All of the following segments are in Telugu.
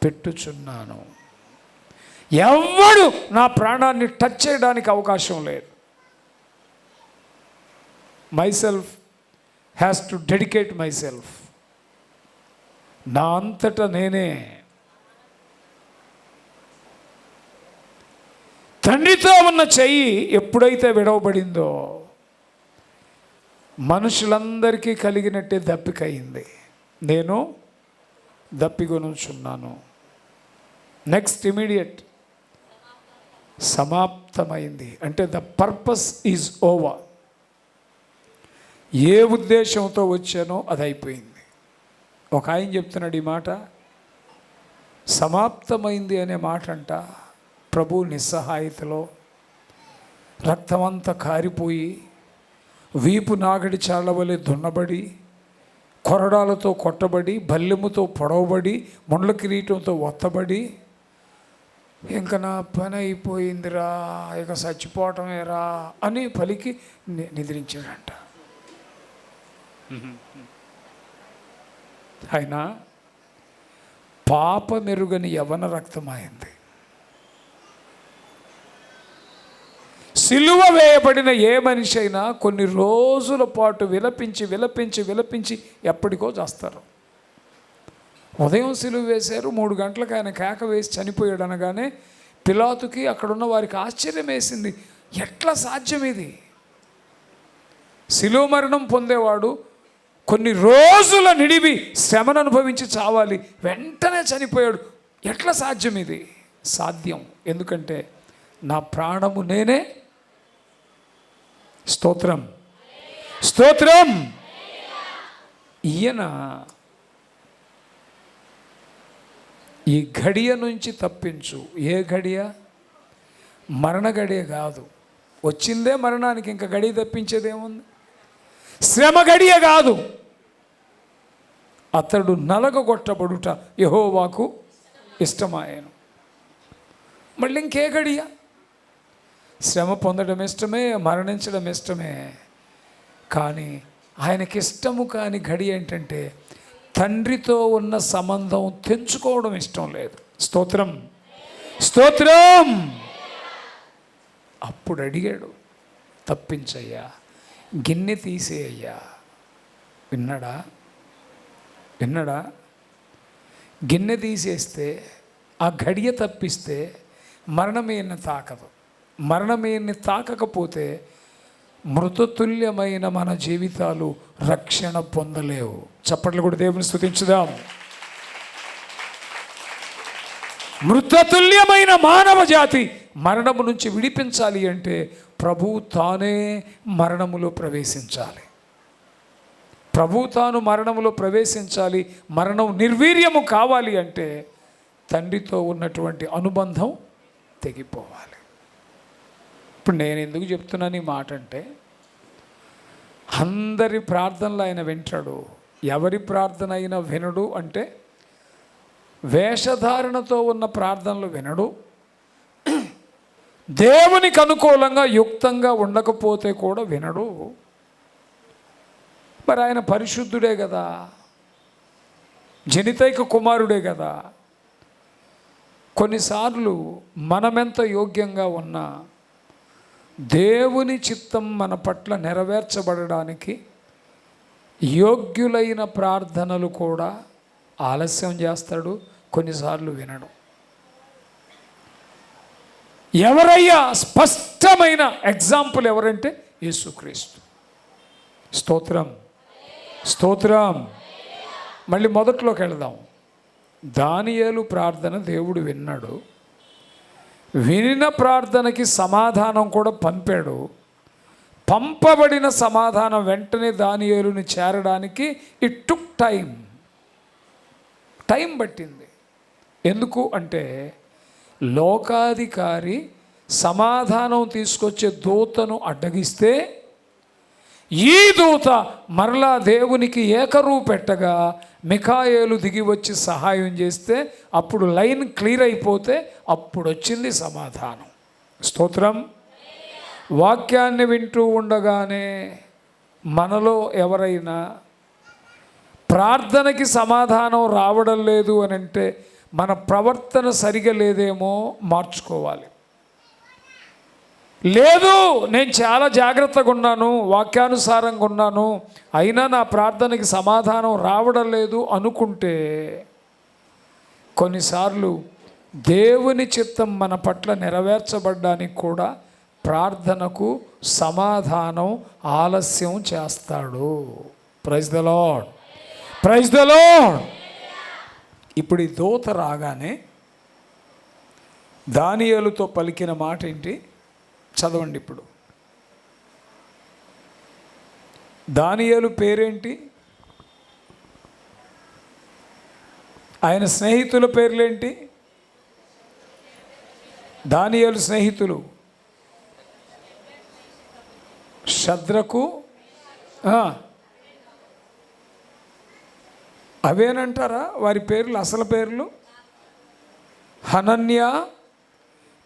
పెట్టుచున్నాను. ఎవ్వడు నా ప్రాణాన్ని టచ్ చేయడానికి అవకాశం లేదు. Myself has to dedicate myself. నా అంతటా నేనే. తండ్రితో ఉన్న చెయ్యి ఎప్పుడైతే విడవబడిందో మనుషులందరికీ కలిగినట్టే దప్పికయింది. నేను దప్పికొనుచున్నాను. నెక్స్ట్ ఇమీడియట్ సమాప్తమైంది. అంటే ద పర్పస్ ఈజ్ ఓవర్. ఏ ఉద్దేశంతో వచ్చానో అది అయిపోయింది. ఒక ఆయన చెప్తున్నాడు ఈ మాట, సమాప్తమైంది అనే మాట అంట ప్రభు నిస్సహాయతలో రక్తమంతా కారిపోయి వీపు నాగడి చాలవలే దున్నబడి కొరడాలతో కొట్టబడి బల్లెముతో పొడవబడి ముండ్ల కిరీటంతో ఒత్తబడి ఇంక నా పని అయిపోయిందిరా, ఇక చచ్చిపోవటమేరా అని పలికి నిద్రించాడంట. ఆయన పాపమెరుగని యవన రక్తమైంది. సిలువ వేయబడిన ఏ మనిషి అయినా కొన్ని రోజుల పాటు విలపించి విలపించి విలపించి ఎప్పటికో చేస్తారు. ఉదయం సిలువ వేశారు, 3 గంటలకు ఆయన కేక వేసి చనిపోయాడు అనగానే పిలాతుకి అక్కడున్న వారికి ఆశ్చర్యం వేసింది. ఎట్లా సాధ్యం ఇది? సిలువ మరణం పొందేవాడు కొన్ని రోజుల నిడివి శ్రమను అనుభవించి చావాలి, వెంటనే చనిపోయాడు. ఎట్లా సాధ్యం ఇది? సాధ్యం. ఎందుకంటే నా ప్రాణము నేనే. స్తోత్రం, స్తోత్రం. ఈయన ఈ గడియ నుంచి తప్పించు. ఏ గడియ? మరణ గడియ కాదు. వచ్చిందే మరణానికి, ఇంకా గడియ తప్పించేదేముంది? శ్రమ గడియ కాదు. అతడు నలగొట్టబడుట యెహోవాకు ఇష్టమాయెను. మళ్ళీ ఇంకే గడియ? శ్రమ పొందడం ఇష్టమే, మరణించడం ఇష్టమే. కానీ ఆయనకిష్టము కాని గడి ఏంటంటే తండ్రితో ఉన్న సంబంధం తెంచుకోవడం ఇష్టం లేదు. స్తోత్రం, స్తోత్రం. అప్పుడు అడిగాడు, తప్పించయ్యా, గిన్నె తీసేయ్యా. విన్నాడా? విన్నాడా? గిన్నె తీసేస్తే, ఆ గడియ తప్పిస్తే మరణమేని తాకదు. మరణమేని తాకకపోతే మృతతుల్యమైన మన జీవితాలు రక్షణ పొందలేవు. చప్పట్లు కూడా దేవుని స్తుతించుదాం. మృతతుల్యమైన మానవ జాతి మరణము నుంచి విడిపించాలి అంటే ప్రభువు తానే మరణములో ప్రవేశించాలి. ప్రభువు తాను మరణములో ప్రవేశించాలి. మరణం నిర్వీర్యము కావాలి అంటే తండ్రితో ఉన్నటువంటి అనుబంధం తెగిపోవాలి. ఇప్పుడు నేను ఎందుకు చెప్తున్నాను ఈ మాట అంటే, అందరి ప్రార్థనలు ఆయన వింటాడు. ఎవరి ప్రార్థన అయినా వినడు అంటే వేషధారణతో ఉన్న ప్రార్థనలు వినడు. దేవునికి అనుకూలంగా యుక్తంగా ఉండకపోతే కూడా వినడు. మరి ఆయన పరిశుద్ధుడే కదా, జనితైక కుమారుడే కదా. కొన్నిసార్లు మనమెంత యోగ్యంగా ఉన్నా దేవుని చిత్తం మన పట్ల నెరవేర్చబడడానికి యోగ్యులైన ప్రార్థనలు కూడా ఆలస్యం చేస్తాడు, కొన్నిసార్లు వినడు. ఎవరయ్యా స్పష్టమైన ఎగ్జాంపుల్ ఎవరంటే యేసుక్రీస్తు. స్తోత్రం, స్తోత్రం. మళ్ళీ మొదట్లోకి వెళదాం. దానియేలు ప్రార్థన దేవుడు విన్నాడు. వినిన ప్రార్థనకి సమాధానం కూడా పంపాడు. పంపబడిన సమాధానం వెంటనే దానియేలుని చేరడానికి ఇట్ టుక్ టైం పట్టింది. ఎందుకు అంటే లోకాధికారి సమాధానం తీసుకొచ్చే దూతను అడ్డగిస్తే ఈ దూత మరలా దేవునికి ఏకరువు పెట్టగా మిఖాయేలు దిగి వచ్చి సహాయం చేస్తే అప్పుడు లైన్ క్లియర్ అయిపోతే అప్పుడు వచ్చింది సమాధానం. స్తోత్రం. వాక్యాన్ని వింటూ ఉండగానే మనలో ఎవరైనా ప్రార్థనకి సమాధానం రావడం లేదు అని అంటే మన ప్రవర్తన సరిగా లేదేమో మార్చుకోవాలి. లేదు, నేను చాలా జాగ్రత్తగా ఉన్నాను, వాక్యానుసారంగా ఉన్నాను, అయినా నా ప్రార్థనకి సమాధానం రావడం లేదు అనుకుంటే కొన్నిసార్లు దేవుని చిత్తం మన పట్ల నెరవేర్చబడ్డానికి కూడా ప్రార్థనకు సమాధానం ఆలస్యం చేస్తాడు. Praise the lord, praise the Lord. ఇప్పుడు ఈ దూత రాగానే దానియేలుతో పలికిన మాట ఏంటి? చదవండి. ఇప్పుడు దానియేలు పేరేంటి? ఆయన స్నేహితుల పేర్లేంటి? దానియేలు స్నేహితులు షద్రకు, అవేనంటారా వారి పేర్లు? అసలు పేర్లు హనన్యా,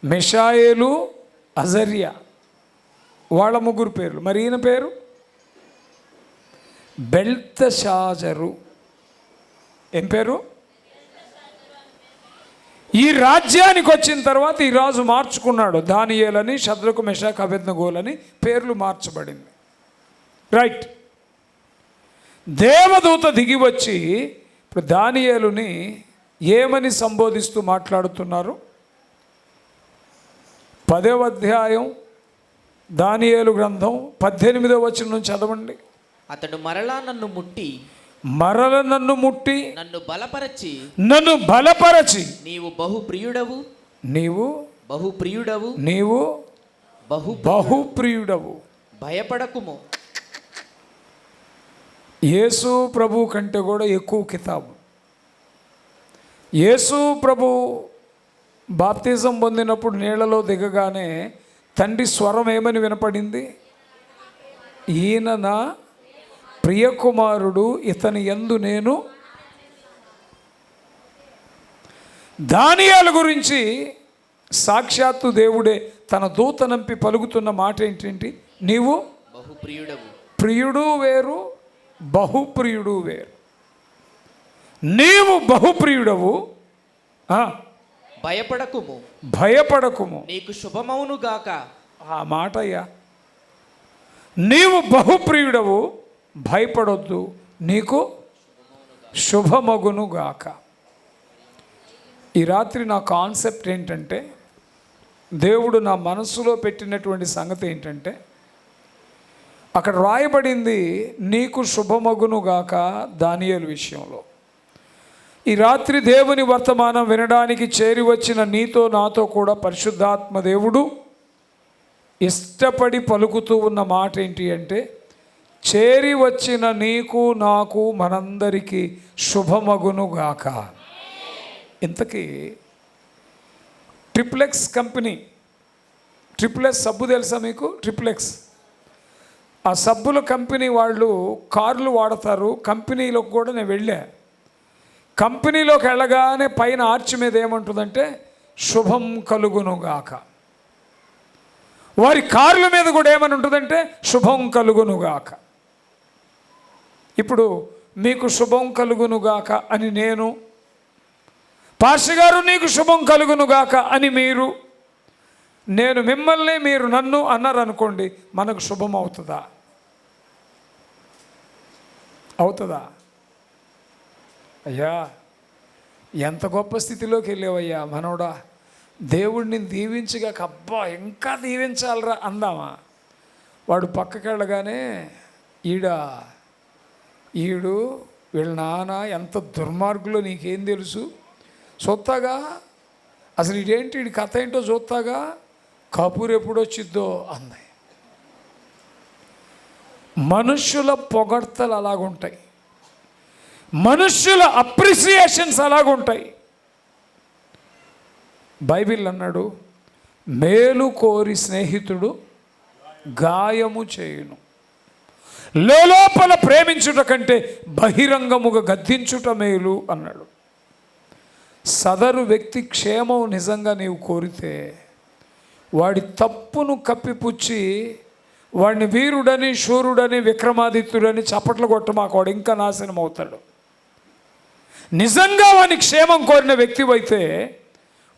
మిషాయేలు, అజర్యా, వాళ్ళ ముగ్గురు పేర్లు. మరి ఈయన పేరు బెల్తషాజరు. ఏం పేరు? ఈ రాజ్యానికి వచ్చిన తర్వాత ఈ రాజు మార్చుకున్నాడు. దానియేలని, షద్రకు, మెషాక్, అబేద్నెగోలని పేర్లు మార్చబడింది. రైట్. దేవదూత దిగి వచ్చి ఇప్పుడు దానియేలుని ఏమని సంబోధిస్తూ మాట్లాడుతున్నారు? 10వ అధ్యాయం దానియేలు గ్రంథం 18వ వచనం నుంచి చదవండి. అతడు మరలా నన్ను ముట్టి నన్ను బలపరచి నీవు బహుప్రియుడవు భయపడకుము. యేసు ప్రభు కంటే కూడా ఎక్కువ కితాబు. యేసు ప్రభు బాప్తిజం పొందినప్పుడు నీళ్లలో దిగగానే తండ్రి స్వరం ఏమని వినపడింది? ఈయన నా ప్రియకుమారుడు, ఇతని యందు నేను. దానియేలు గురించి సాక్షాత్తు దేవుడే తన దూతనంపి పలుకుతున్న మాట ఏంటి? నీవు బహుప్రియుడవు. ప్రియుడు వేరు, బహుప్రియుడు వేరు. నీవు బహుప్రియుడవు, భయపడకుము, నీకు శుభమవును గాక. ఆ మాట అయ్యా, నీవు బహుప్రియుడవు, భయపడొద్దు, నీకు శుభమగును గాక. ఈ రాత్రి నా కాన్సెప్ట్ ఏంటంటే, దేవుడు నా మనసులో పెట్టినటువంటి సంగతి ఏంటంటే, అక్కడ రాయబడింది నీకు శుభమగును గాక దానియేలు విషయంలో. ఈ రాత్రి దేవుని వర్తమానం వినడానికి చేరి వచ్చిన నీతో నాతో కూడా పరిశుద్ధాత్మ దేవుడు ఇష్టపడి పలుకుతూ ఉన్న మాట ఏంటి అంటే, చేరి వచ్చిన నీకు నాకు మనందరికీ శుభమగును గాక. ఇంతకీ ట్రిప్లెక్స్ కంపెనీ, ట్రిప్లెక్స్ సబ్బు తెలుసా మీకు? ట్రిప్లెక్స్ ఆ సబ్బుల కంపెనీ వాళ్ళు కార్లు వాడతారు. కంపెనీలోకి కూడా నేను వెళ్ళా. కంపెనీలోకి వెళ్ళగానే పైన ఆర్చ్ మీద ఏమంటుందంటే శుభం కలుగునుగాక. వారి కార్ల మీద కూడా ఏమని ఉంటుందంటే శుభం కలుగునుగాక. ఇప్పుడు మీకు శుభం కలుగునుగాక అని నేను, పాస్టర్ గారు నీకు శుభం కలుగునుగాక అని మీరు, నేను మిమ్మల్ని మీరు నన్ను అన్నారు అనుకోండి, మనకు శుభం అవుతుందా? అవుతుందా? అయ్యా ఎంత గొప్ప స్థితిలోకి వెళ్ళేవయ్యా మనోడా, దేవుడిని దీవించగా అబ్బా ఇంకా దీవించాలరా అందామా? వాడు పక్కకి వెళ్ళగానే ఈడు వీళ్ళ నాన్న ఎంత దుర్మార్గులో నీకేం తెలుసు, చూస్తాగా అసలు ఇదేంటి, వీడి కథ ఏంటో చూస్తాగా, కపూర్ ఎప్పుడొచ్చిద్దో అంది. మనుష్యుల పొగడ్తలు అలాగుంటాయి, మనుష్యుల అప్రిసియేషన్స్ అలాగుంటాయి. బైబిల్ అన్నాడు, మేలు కోరి స్నేహితుడు గాయము చేయును, లోపల ప్రేమించుట కంటే బహిరంగముగా గద్దించుట మేలు అన్నాడు. సదరు వ్యక్తి క్షేమం నిజంగా నీవు కోరితే వాడి తప్పును కప్పిపుచ్చి వాడిని వీరుడని, శూరుడని, విక్రమాదిత్యుడని చప్పట్లు కొట్టమాకు, వాడు ఇంకా నాశనం అవుతాడు. నిజంగా వాని క్షేమం కోరిన వ్యక్తివైతే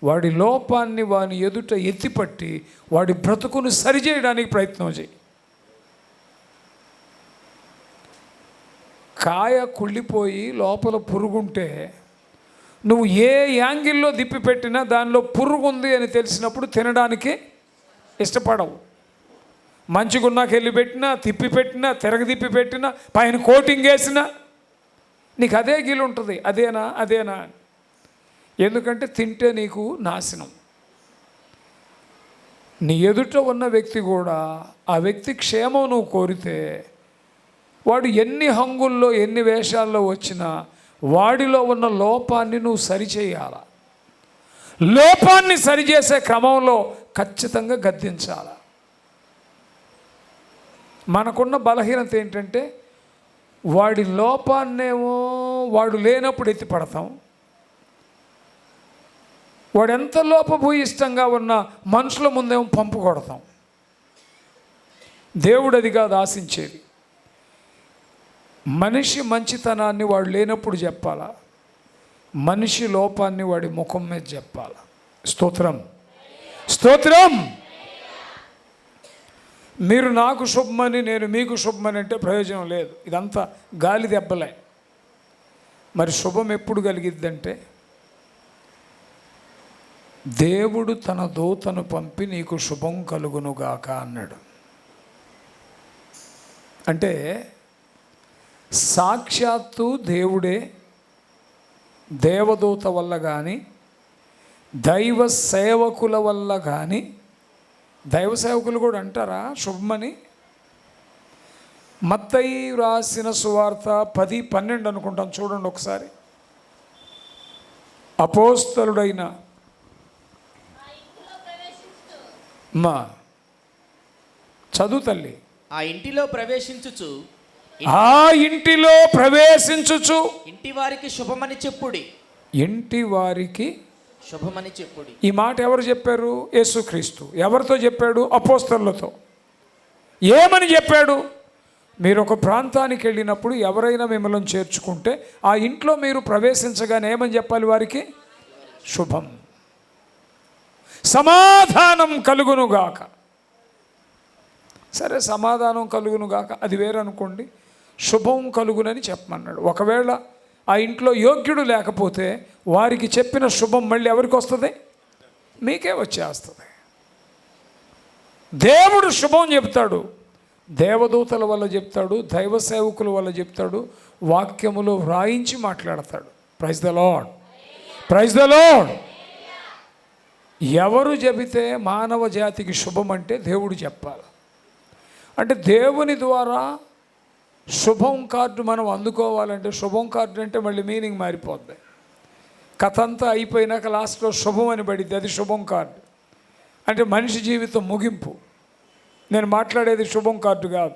వాడి లోపాన్ని వాని ఎదుట ఎత్తిపట్టి వాడి బ్రతుకును సరిచేయడానికి ప్రయత్నం చేయి. కాయ కుళ్ళిపోయి లోపల పురుగుంటే నువ్వు ఏ యాంగిల్లో దిప్పి పెట్టినా దానిలో పురుగు ఉంది అని తెలిసినప్పుడు తినడానికి ఇష్టపడవు. మంచిగున్నాక వెళ్ళి పెట్టినా, తిప్పి పెట్టినా, తిరగదిప్పి పెట్టినా, పైన కోటింగ్ వేసినా నీకు అదే గిలు ఉంటుంది. అదేనా అదేనా అని. ఎందుకంటే తింటే నీకు నాశనం. నీ ఎదుట ఉన్న వ్యక్తి కూడా ఆ వ్యక్తి క్షేమం నువ్వు కోరితే వాడు ఎన్ని హంగుల్లో ఎన్ని వేషాల్లో వచ్చినా వాడిలో ఉన్న లోపాన్ని నువ్వు సరిచేయాల. లోపాన్ని సరిచేసే క్రమంలో ఖచ్చితంగా గద్దించాల. మనకున్న బలహీనత ఏంటంటే వాడి లోపాన్నేమో వాడు లేనప్పుడు ఎత్తి పడతాం. వాడు ఎంత లోపభూయిష్టంగా ఉన్న మనుషుల ముందేమో పంపు కొడతాం. దేవుడు అది కాదు ఆశించేది. మనిషి మంచితనాన్ని వాడు లేనప్పుడు చెప్పాలా, మనిషి లోపాన్ని వాడి ముఖం మీద చెప్పాలా. స్తోత్రం స్తోత్రం. మీరు నాకు శుభమని నేను మీకు శుభమని అంటే ప్రయోజనం లేదు. ఇదంతా గాలి దెబ్బలే. మరి శుభం ఎప్పుడు కలిగిద్దంటే దేవుడు తన దూతను పంపి నీకు శుభం కలుగునుగాక అన్నాడు. అంటే సాక్షాత్తు దేవుడే దేవదూత వల్ల కానీ దైవ సేవకుల వల్ల కానీ, దైవ సేవకులు కూడా అంటారా శుభమని? మత్తయి రాసిన సువార్త 10:12 అనుకుంటాం, చూడండి ఒకసారి. అపోస్తలుడైన మా చదువు తల్లి. ఆ ఇంటిలో ప్రవేశించుచు ఇంటి వారికి శుభమని చెప్పుడి. ఇంటి వారికి శుభమని చెప్పుడి. ఈ మాట ఎవరు చెప్పారు? యేసుక్రీస్తు. ఎవరితో చెప్పాడు? అపోస్తలులతో. ఏమని చెప్పాడు? మీరు ఒక ప్రాంతానికి వెళ్ళినప్పుడు ఎవరైనా మిమ్మల్ని చేర్చుకుంటే ఆ ఇంట్లో మీరు ప్రవేశించగానే ఏమని చెప్పాలి? వారికి శుభం, సమాధానం కలుగునుగాక. సరే, సమాధానం కలుగునుగాక అది వేరు అనుకోండి. శుభం కలుగునని చెప్పమన్నాడు. ఒకవేళ ఆ ఇంట్లో యోగ్యుడు లేకపోతే వారికి చెప్పిన శుభం మళ్ళీ ఎవరికి వస్తుంది? మీకే వచ్చేస్తుంది. దేవుడు శుభం చెప్తాడు, దేవదూతల వల్ల చెప్తాడు, దైవ సేవకుల వల్ల చెప్తాడు, వాక్యములో వ్రాయించి మాట్లాడతాడు. Praise the lord, praise the Lord. ఎవరు చెబితే మానవ జాతికి శుభం అంటే దేవుడు చెప్పాలి. అంటే దేవుని ద్వారా శుభం కార్డు మనం అందుకోవాలంటే, శుభం కార్డు అంటే మళ్ళీ మీనింగ్ మారిపోద్ది. కథ అంతా అయిపోయినాక లాస్ట్లో శుభం అని పడిద్ది, అది శుభం కార్డు. అంటే మనిషి జీవితం ముగింపు. నేను మాట్లాడేది శుభం కార్డు కాదు.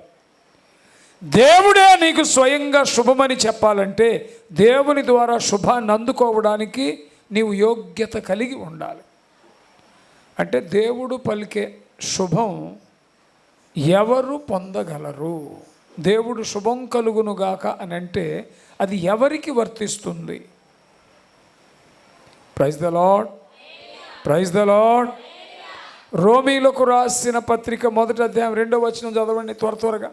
దేవుడే నీకు స్వయంగా శుభమని చెప్పాలంటే దేవుని ద్వారా శుభాన్ని అందుకోవడానికి నీవు యోగ్యత కలిగి ఉండాలి. అంటే దేవుడు పలికే శుభం ఎవరు పొందగలరు? దేవుడు శుభం కలుగునుగాక అని అంటే అది ఎవరికి వర్తిస్తుంది? Praise the lord, praise the lord. రోమీలకు రాసిన పత్రిక 1వ అధ్యాయం 2వ వచనం చదవండి త్వరగా.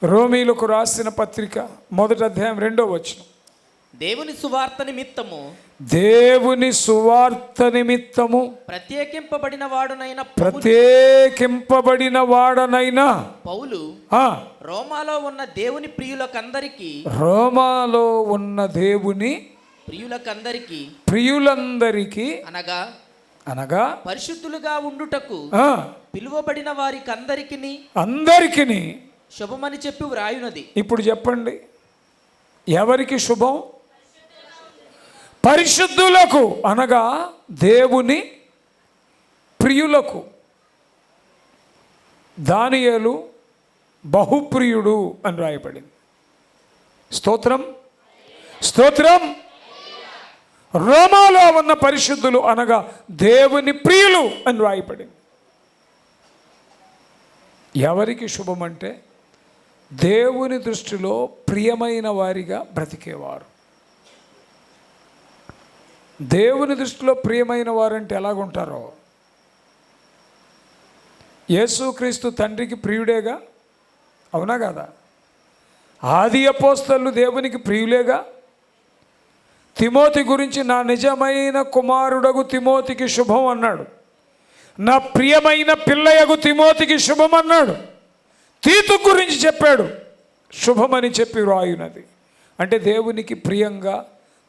రోమీలకు రాసిన పత్రిక 1వ అధ్యాయం 2వ వచనం. దేవుని సువార్త నిమిత్తము ప్రత్యేకింపబడిన వాడనైనా పౌలు రోమాలో ఉన్న దేవుని ప్రియులందరికీ అనగా పరిశుద్ధులుగా ఉండుటకు పిలువబడిన వారికి అందరికీ శుభమని చెప్పి వ్రాయునది. ఇప్పుడు చెప్పండి, ఎవరికి శుభం? పరిశుద్ధులకు, అనగా దేవుని ప్రియులకు. దానియేలు బహుప్రియుడు అని రాయబడింది. స్తోత్రం స్తోత్రం. రోమాలో ఉన్న పరిశుద్ధులు అనగా దేవుని ప్రియులు అని రాయబడింది. ఎవరికి శుభమంటే దేవుని దృష్టిలో ప్రియమైన వారిగా బ్రతికేవారు. దేవుని దృష్టిలో ప్రియమైన వారంటే ఎలాగుంటారో, యేసుక్రీస్తు తండ్రికి ప్రియుడేగా, అవునా కదా? ఆది అపోస్తలులు దేవునికి ప్రియులేగా. తిమోతి గురించి నా నిజమైన కుమారుడగు తిమోతికి శుభం అన్నాడు, నా ప్రియమైన పిల్లయగు తిమోతికి శుభం అన్నాడు. తీతు గురించి చెప్పాడు, శుభమని చెప్పి వ్రాయునది. అంటే దేవునికి ప్రియంగా,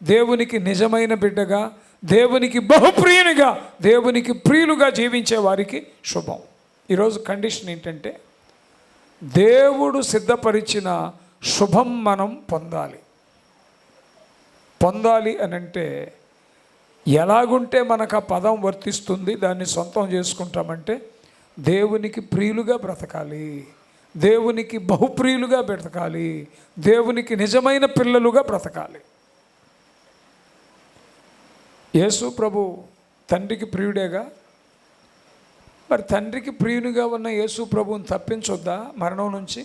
దేవునికి నిజమైన బిడ్డగా, దేవునికి బహుప్రియునిగా, దేవునికి ప్రియులుగా జీవించే వారికి శుభం. ఈరోజు కండిషన్ ఏంటంటే, దేవుడు సిద్ధపరిచిన శుభం మనం పొందాలి. పొందాలి అని అంటే ఎలాగుంటే మనకు ఆ పదం వర్తిస్తుంది, దాన్ని సొంతం చేసుకుంటామంటే దేవునికి ప్రియులుగా బ్రతకాలి, దేవునికి బహుప్రియులుగా బ్రతకాలి, దేవునికి నిజమైన పిల్లలుగా బ్రతకాలి. యేసు ప్రభు తండ్రికి ప్రియుడేగా. మరి తండ్రికి ప్రియునిగా ఉన్న యేసు ప్రభువుని తప్పించొద్దా మరణం నుంచి?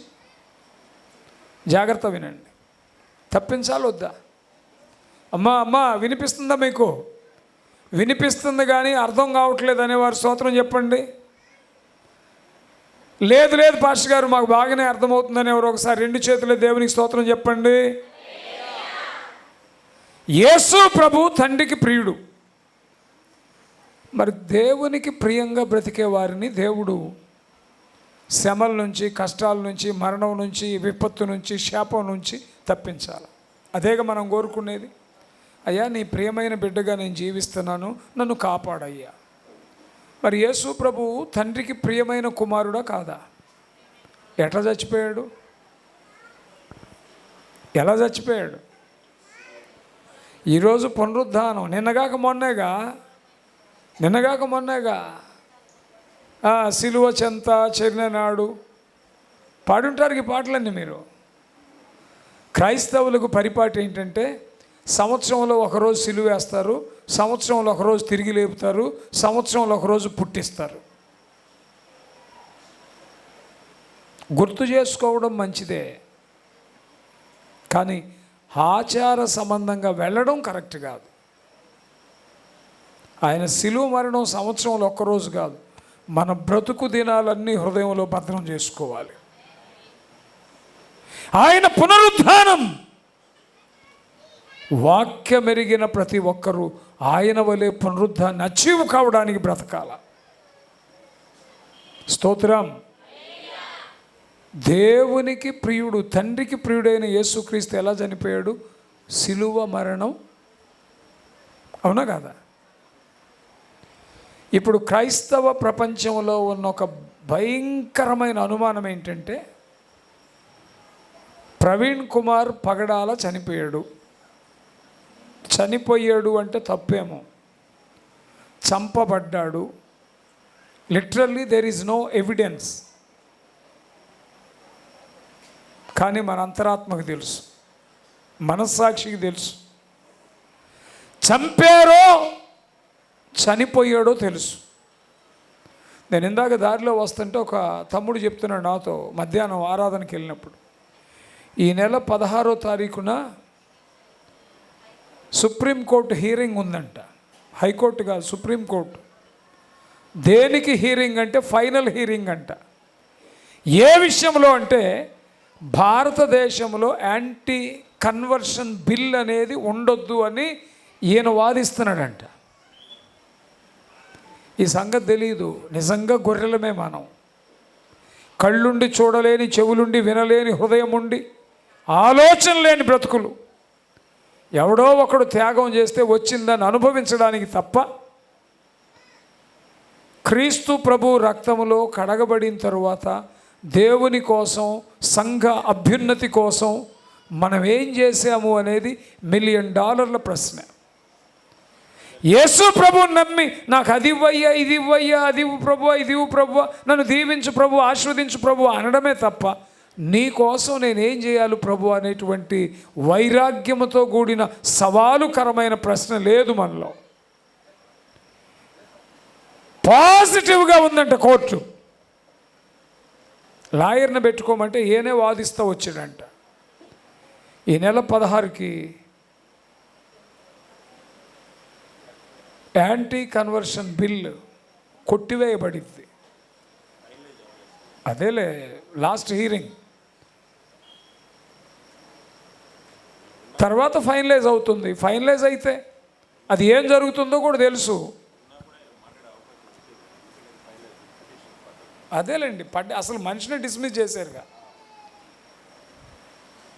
జాగ్రత్త వినండి, తప్పించాలి వద్దా? అమ్మా వినిపిస్తుందా మీకు? వినిపిస్తుంది కానీ అర్థం కావట్లేదు అనేవారు స్తోత్రం చెప్పండి. లేదు పాస్టర్ గారు మాకు బాగానే అర్థమవుతుందని ఎవరు ఒకసారి రెండు చేతులే దేవునికి స్తోత్రం చెప్పండి. యేసు ప్రభు తండ్రికి ప్రియుడు. మరి దేవునికి ప్రియంగా బ్రతికే వారిని దేవుడు శ్రమల నుంచి, కష్టాల నుంచి, మరణం నుంచి, విపత్తు నుంచి, శాపం నుంచి తప్పించాలి. అదేగా మనం కోరుకునేది. అయ్యా నీ ప్రియమైన బిడ్డగా నేను జీవిస్తున్నాను, నన్ను కాపాడయ్యా. మరి యేసు ప్రభు తండ్రికి ప్రియమైన కుమారుడా కాదా? ఎట్లా చచ్చిపోయాడు? ఎలా చచ్చిపోయాడు? ఈరోజు పునరుద్ధానం. నిన్నగాక మొన్నేగా సిలువ చెంత చెరినాడు పాడుంటారు ఈ పాటలన్నీ మీరు. క్రైస్తవులకు పరిపాటి ఏంటంటే, సంవత్సరంలో ఒకరోజు సిలువ వేస్తారు, సంవత్సరంలో ఒకరోజు తిరిగి లేపుతారు, సంవత్సరంలో ఒకరోజు పుట్టిస్తారు. గుర్తు చేసుకోవడం మంచిదే, కానీ ఆచార సంబంధంగా వెళ్ళడం కరెక్ట్ కాదు. ఆయన సిలువ మరణం సంవత్సరంలో ఒక్కరోజు కాదు, మన బ్రతుకు దినాలన్నీ హృదయంలో భద్రం చేసుకోవాలి. ఆయన పునరుద్ధానం వాక్యమెరిగిన ప్రతి ఒక్కరూ ఆయన వలె పునరుద్ధాన్ని అచీవ్ కావడానికి బ్రతకాల. స్తోత్రం. దేవునికి ప్రియుడు, తండ్రికి ప్రియుడైన యేసుక్రీస్తు ఎలా చనిపోయాడు? సిలువ మరణం. అవునా కాదా? ఇప్పుడు క్రైస్తవ ప్రపంచంలో ఉన్న ఒక భయంకరమైన అనుమానం ఏంటంటే, ప్రవీణ్ కుమార్ పగడాల చనిపోయాడు అంటే తప్పేమో, చంపబడ్డాడు. Literally there is no evidence. కానీ మన అంతరాత్మకు తెలుసు, మనస్సాక్షికి తెలుసు, చంపారో చనిపోయాడో తెలుసు. నేను ఇందాక దారిలో వస్తుంటే ఒక తమ్ముడు చెప్తున్నాడు నాతో, మధ్యాహ్నం ఆరాధనకి వెళ్ళినప్పుడు, ఈ నెల 16వ తారీఖున సుప్రీంకోర్టు హీరింగ్ ఉందంట. హైకోర్టు కాదు, సుప్రీంకోర్టు. దేనికి హీరింగ్ అంటే ఫైనల్ హీరింగ్ అంట. ఏ విషయంలో అంటే, భారతదేశంలో యాంటీ కన్వర్షన్ బిల్ అనేది ఉండొద్దు అని ఈయన వాదిస్తున్నాడంట. ఈ సంగతి తెలియదు. నిజంగా గొర్రెలమే మనం. కళ్ళుండి చూడలేని, చెవులుండి వినలేని, హృదయం ఉండి ఆలోచన లేని బ్రతుకులు. ఎవడో ఒకడు త్యాగం చేస్తే వచ్చిందని అనుభవించడానికి తప్ప, క్రీస్తు ప్రభు రక్తములో కడగబడిన తరువాత దేవుని కోసం, సంఘ అభ్యున్నతి కోసం మనం ఏం చేశాము అనేది $1 మిలియన్ ప్రశ్న. యేసు ప్రభువుని నమ్మి నాకు అది ఇవ్వయ్యా, ఇది ఇవ్వయ్యా, అది ఇవ్వు ప్రభు, ఇది ఇవ్వు ప్రభు, నన్ను దీవించు ప్రభు, ఆశీర్వదించు ప్రభు అనడమే తప్ప, నీ కోసం నేనేం చేయాలి ప్రభు అనేటువంటి వైరాగ్యముతో కూడిన సవాలుకరమైన ప్రశ్న లేదు మనలో. పాజిటివ్గా ఉందంట కోర్టు. లాయర్ని పెట్టుకోమంటే ఈయనే వాదిస్తూ వచ్చాడంట. ఈ నెల 16కి యాంటీ కన్వర్షన్ బిల్ కొట్టివేయబడింది. అదేలే లాస్ట్ హీరింగ్ తర్వాత ఫైనలైజ్ అవుతుంది. ఫైనలైజ్ అయితే అది ఏం జరుగుతుందో కూడా తెలుసు. అదేలేండి అసలు మనిషిని డిస్మిస్ చేశారుగా.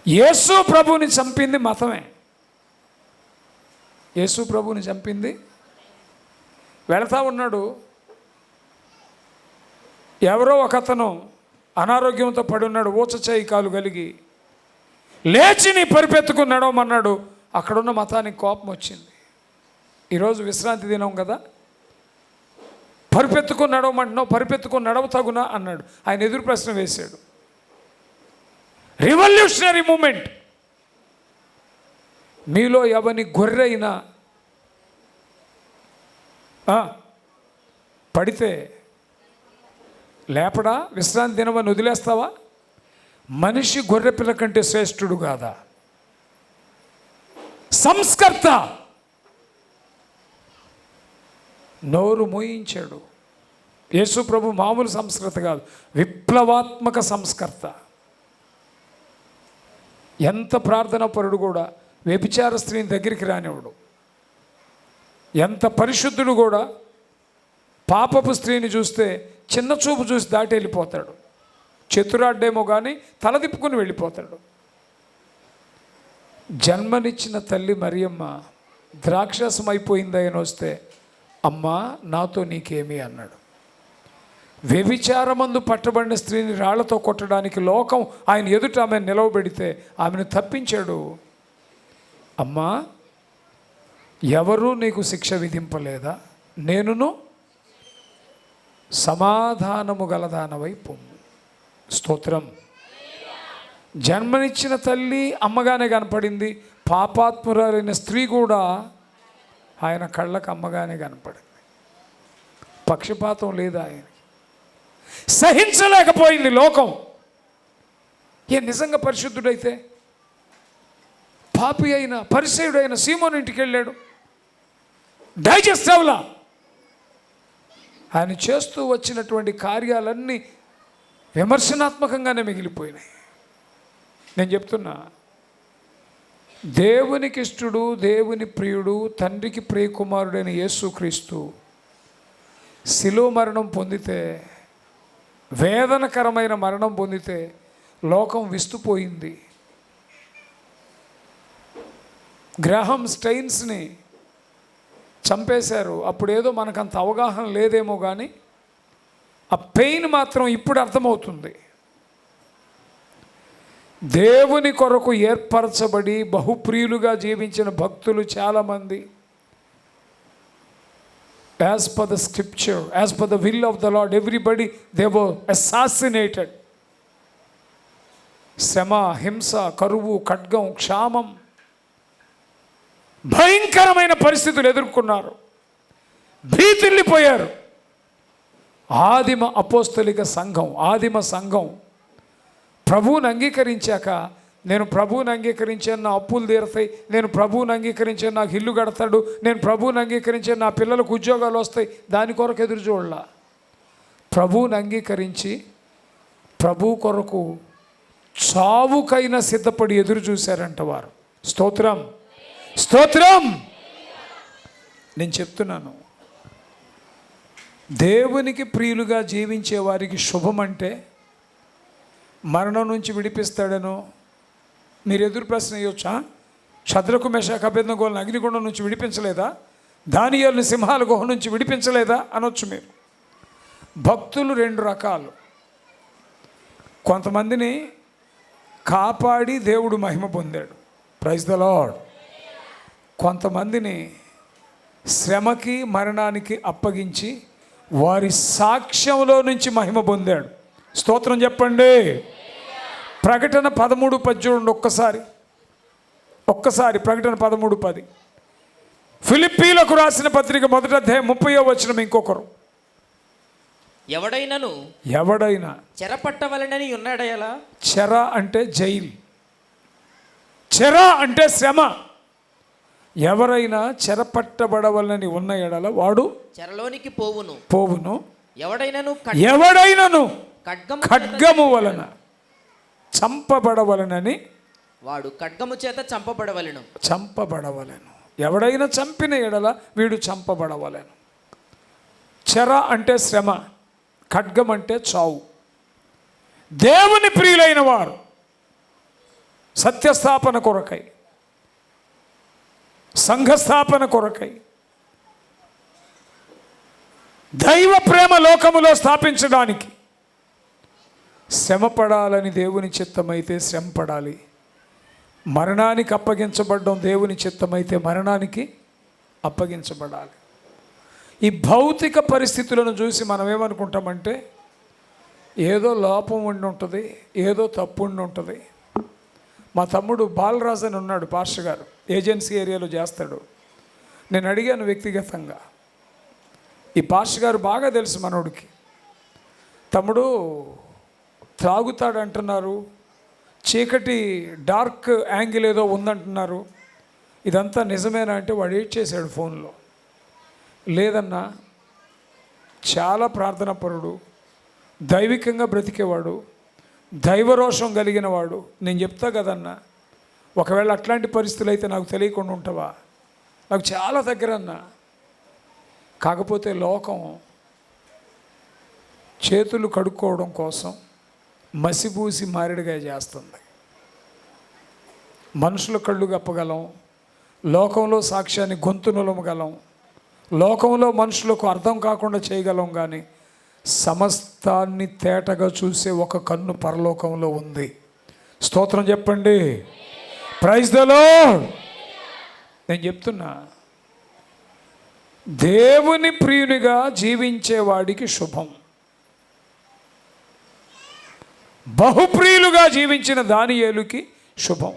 యేసు ప్రభువుని చంపింది మతమే. యేసు ప్రభువుని చంపింది. వెళతా ఉన్నాడు, ఎవరో ఒకతను అనారోగ్యంతో పడి ఉన్నాడు, ఊచచేయి కాలు కలిగి. లేచి నీ పరిపెత్తుకుని నడవమన్నాడు. అక్కడున్న మతానికి కోపం వచ్చింది. ఈరోజు విశ్రాంతి దినం కదా, పరిపెత్తుకొని నడవమంటున్నావు, పరిపెత్తుకొని నడవతగునా అన్నాడు. ఆయన ఎదురు ప్రశ్న వేశాడు. Revolutionary movement. మీలో ఎవని గొర్రెయినా పడితే లేపడా? విశ్రాంతి దినమని వదిలేస్తావా? మనిషి గొర్రె పిల్ల కంటే శ్రేష్ఠుడు కాదా? సంస్కర్త నోరు మోయించాడు. యేసు ప్రభు మామూలు సంస్కృత కాదు, విప్లవాత్మక సంస్కర్త. ఎంత ప్రార్థనా పరుడు కూడా వ్యభిచార స్త్రీని దగ్గరికి రానివ్వడు. ఎంత పరిశుద్ధుడు కూడా పాపపు స్త్రీని చూస్తే చిన్న చూపు చూసి దాటి వెళ్ళిపోతాడు. చతురాడ్డేమో కానీ తలదిప్పుకుని వెళ్ళిపోతాడు. జన్మనిచ్చిన తల్లి మరియమ్మ ద్రాక్షరసం అయిపోయిందని వస్తే, అమ్మా నాతో నీకేమి అన్నాడు. వ్యభిచారమందు పట్టబడిన స్త్రీని రాళ్లతో కొట్టడానికి లోకం ఆయన ఎదుట ఆమెను నిలవబెడితే ఆమెను తప్పించాడు. అమ్మా ఎవరూ నీకు శిక్ష విధింపలేదా? నేనును సమాధానము గలదానవై పొమ్ము. స్తోత్రం. జన్మనిచ్చిన తల్లి అమ్మగానే కనపడింది. పాపాత్మురాలైన స్త్రీ కూడా ఆయన కళ్ళకు అమ్మగానే కనపడింది. పక్షపాతం లేదు ఆయన. సహించలేకపోయింది లోకం. నిజంగా పరిశుద్ధుడైతే పాపి అయిన పరిసయుడైన సీమోను ఇంటికి వెళ్ళాడు. డైజెస్ట్ అవ్వలా. ఆయన చేస్తూ వచ్చినటువంటి కార్యాలన్నీ విమర్శనాత్మకంగానే మిగిలిపోయినాయి. నేను చెప్తున్నా, దేవునికి ఇష్టడు, దేవుని ప్రియుడు, తండ్రికి ప్రియకుమారుడైన యేసుక్రీస్తు శిలువ మరణం పొందితే, వేదనకరమైన మరణం పొందితే లోకం విస్తుపోయింది. గ్రాహం స్టైన్స్ని చంపేశారు. అప్పుడేదో మనకంత అవగాహన లేదేమో కానీ ఆ పెయిన్ మాత్రం ఇప్పుడు అర్థమవుతుంది. దేవుని కొరకు ఏర్పరచబడి బహుప్రియులుగా జీవించిన భక్తులు చాలామంది as per the scripture, as per the will of the lord, everybody they were assassinated. శ్రమ, హింస, కరువు, ఖడ్గం, క్షామం, భయంకరమైన పరిస్థితులు ఎదుర్కొన్నారు. భీతిల్లిపోయారు. ఆదిమ అపోస్తలిక సంఘం, ఆదిమ సంఘం ప్రభువుని అంగీకరించాక, నేను ప్రభువుని అంగీకరించాను నా అప్పులు తీరుతాయి, నేను ప్రభువుని అంగీకరించాను నాకు ఇల్లు కడతాడు, నేను ప్రభువుని అంగీకరించాను నా పిల్లలకు ఉద్యోగాలు వస్తాయి, దాని కొరకు ఎదురు చూడలా. ప్రభువుని అంగీకరించి ప్రభు కొరకు చావుకైనా సిద్ధపడి ఎదురు చూశారంట వారు. స్తోత్రం, స్తోత్రం. నేను చెప్తున్నాను, దేవునికి ప్రియులుగా జీవించే వారికి శుభం అంటే మరణం నుంచి విడిపిస్తాడనో. మీరు ఎదురు ప్రశ్న వేయొచ్చా? షద్రకు మెషాకు అబేద్నెగోలను అగ్నిగుండం నుంచి విడిపించలేదా? దానియేలుని సింహాల గుహ నుంచి విడిపించలేదా అనొచ్చు మీరు. భక్తులు రెండు రకాలు. కొంతమందిని కాపాడి దేవుడు మహిమ పొందాడు, ప్రైజ్ ద లార్డ్. కొంతమందిని శ్రమకి మరణానికి అప్పగించి వారి సాక్ష్యంలో నుంచి మహిమ పొందాడు. స్తోత్రం చెప్పండి. ప్రకటన 13:10 ఒక్కసారి ప్రకటన 13:10. ఫిలిప్పీలకు రాసిన పత్రిక 1వ అధ్యాయం 30వ వచనం. ఇంకొకరు, ఎవడైనా చెరపట్టవలనని ఉన్నాడయలా. చెర అంటే జైలు, చెర అంటే శ్రమ. ఎవరైనా చెరపట్టబడవలని ఉన్న ఎడల వాడు చెరలోనికి పోవును. పోవును. ఎవడైనను ఖడ్గము వలన చంపబడవలనని వాడు ఖడ్గము చేత చంపబడవలను. ఎవడైనా చంపిన ఎడల వీడు చంపబడవలను. చెర అంటే శ్రమ, ఖడ్గం అంటే చావు. దేవుని ప్రియులైన వారు సత్యస్థాపన కొరకై, సంఘస్థాపన కొరకై, దైవ ప్రేమ లోకములో స్థాపించడానికి శ్రమపడాలని దేవుని చిత్తమైతే శ్రమపడాలి. మరణానికి అప్పగించబడడం దేవుని చిత్తమైతే మరణానికి అప్పగించబడాలి. ఈ భౌతిక పరిస్థితులను చూసి మనం ఏమనుకుంటామంటే ఏదో లోపం ఉండి ఉంటుంది, ఏదో తప్పు ఉండి ఉంటుంది. మా తమ్ముడు బాలరాజు అని ఉన్నాడు, పాస్టర్ గారు, ఏజెన్సీ ఏరియాలో చేస్తాడు. నేను అడిగాను వ్యక్తిగతంగా, ఈ పాస్టర్ గారు బాగా తెలుసు మనోడికి. తమ్ముడు త్రాగుతాడంటున్నారు, చీకటి డార్క్ యాంగిల్ ఏదో ఉందంటున్నారు, ఇదంతా నిజమేనా అంటే వాడు ఏడ్ చేశాడు ఫోన్లో. లేదన్నా, చాలా ప్రార్థనాపరుడు, దైవికంగా బ్రతికేవాడు, దైవరోషం కలిగిన వాడు. నేను చెప్తా కదన్నా, ఒకవేళ అట్లాంటి పరిస్థితులు అయితే నాకు తెలియకుండా ఉంటావా? నాకు చాలా దగ్గర అన్నా. కాకపోతే లోకం చేతులు కడుక్కోవడం కోసం మసిపూసి మారేడుగా చేస్తుంది. మనుషుల కళ్ళు కప్పగలం, లోకంలో సాక్ష్యాన్ని గొంతు నులమగలం, లోకంలో మనుషులకు అర్థం కాకుండా చేయగలం, కానీ సమస్తాన్ని తేటగా చూసే ఒక కన్ను పరలోకంలో ఉంది. స్తోత్రం చెప్పండి. Praise the Lord. నేను చెప్తున్నా, దేవుని ప్రియునిగా జీవించేవాడికి శుభం. బహుప్రియులుగా జీవించిన దానియేలుకి శుభం.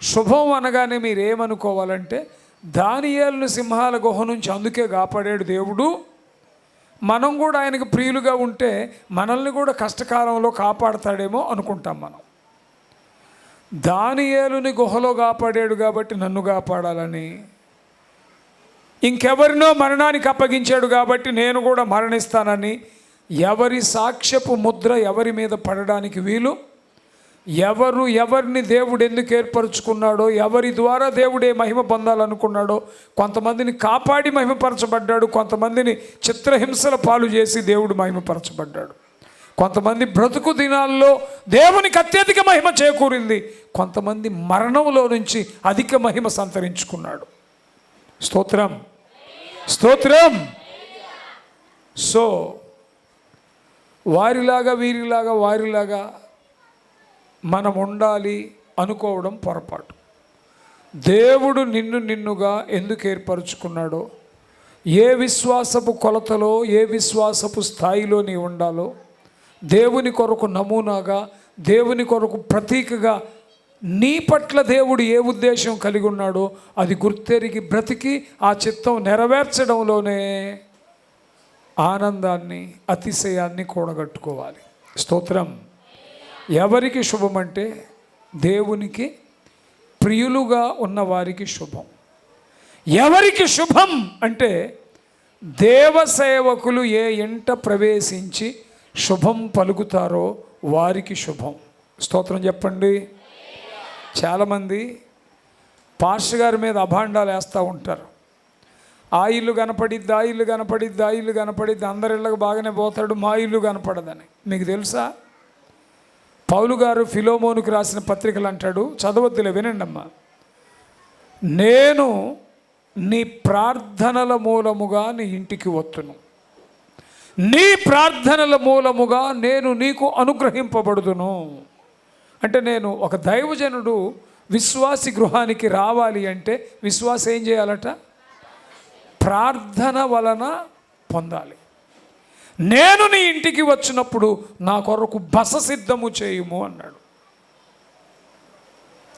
శుభం అనగానే మీరేమనుకోవాలంటే, దానియేలును సింహాల గుహ నుంచి అందుకే కాపాడాడు దేవుడు. మనం కూడా ఆయనకు ప్రియులుగా ఉంటే మనల్ని కూడా కష్టకాలంలో కాపాడతాడేమో అనుకుంటాం మనం. దానియేలుని గుహలో కాపాడాడు కాబట్టి నన్ను కాపాడాలని, ఇంకెవరినో మరణానికి అప్పగించాడు కాబట్టి నేను కూడా మరణిస్తానని, ఎవరి సాక్ష్యపు ముద్ర ఎవరి మీద పడడానికి వీలు, ఎవరిని దేవుడు ఎందుకు ఏర్పరచుకున్నాడో, ఎవరి ద్వారా దేవుడే మహిమ పొందాలనుకున్నాడో, కొంతమందిని కాపాడి మహిమపరచబడ్డాడు, కొంతమందిని చిత్రహింసల పాలు చేసి దేవుడు మహిమపరచబడ్డాడు, కొంతమంది బ్రతుకు దినాల్లో దేవునికి అత్యధిక మహిమ చేకూరింది, కొంతమంది మరణంలో నుంచి అధిక మహిమ సంతరించుకున్నాడు. స్తోత్రం, స్తోత్రం. సో వారిలాగా మనం ఉండాలి అనుకోవడం పొరపాటు. దేవుడు నిన్నుగా ఎందుకు ఏర్పరచుకున్నాడో, ఏ విశ్వాసపు కొలతలో, ఏ విశ్వాసపు స్థాయిలో నీ ఉండాలో, దేవుని కొరకు నమూనాగా, దేవుని కొరకు ప్రతీకగా నీ పట్ల దేవుడు ఏ ఉద్దేశం కలిగి ఉన్నాడో అది గుర్తెరిగి బ్రతికి ఆ చిత్తం నెరవేర్చడంలోనే ఆనందాన్ని, అతిశయాన్ని కూడగట్టుకోవాలి. స్తోత్రం. ఎవరికి శుభమంటే దేవునికి ప్రియులుగా ఉన్నవారికి శుభం. ఎవరికి శుభం అంటే దేవసేవకులు ఏ ఇంట ప్రవేశించి శుభం పలుకుతారో వారికి శుభం. స్తోత్రం చెప్పండి. చాలామంది పాస్టర్ గారి మీద అభాండాలు వేస్తూ ఉంటారు. ఆ ఇల్లు కనపడిద్ది, ఆ ఇల్లు కనపడిద్ది, ఆ ఇల్లు కనపడిద్ది, అందరిళ్ళకి బాగానే పోతాడు, మా ఇల్లు కనపడదని. మీకు తెలుసా? పౌలు గారు ఫిలోమోనుకు రాసిన పత్రికలు అంటాడు, చదవద్దులే, వినండి అమ్మా. నేను నీ ప్రార్థనల మూలముగా నీ ఇంటికి వత్తును, నీ ప్రార్థనల మూలముగా నేను నీకు అనుగ్రహింపబడుదును. అంటే నేను ఒక దైవజనుడు విశ్వాసి గృహానికి రావాలి అంటే విశ్వాసం ఏం చేయాలట? ప్రార్థన వలన పొందాలి. నేను నీ ఇంటికి వచ్చినప్పుడు నా కొరకు బస సిద్ధము చేయుము అన్నాడు.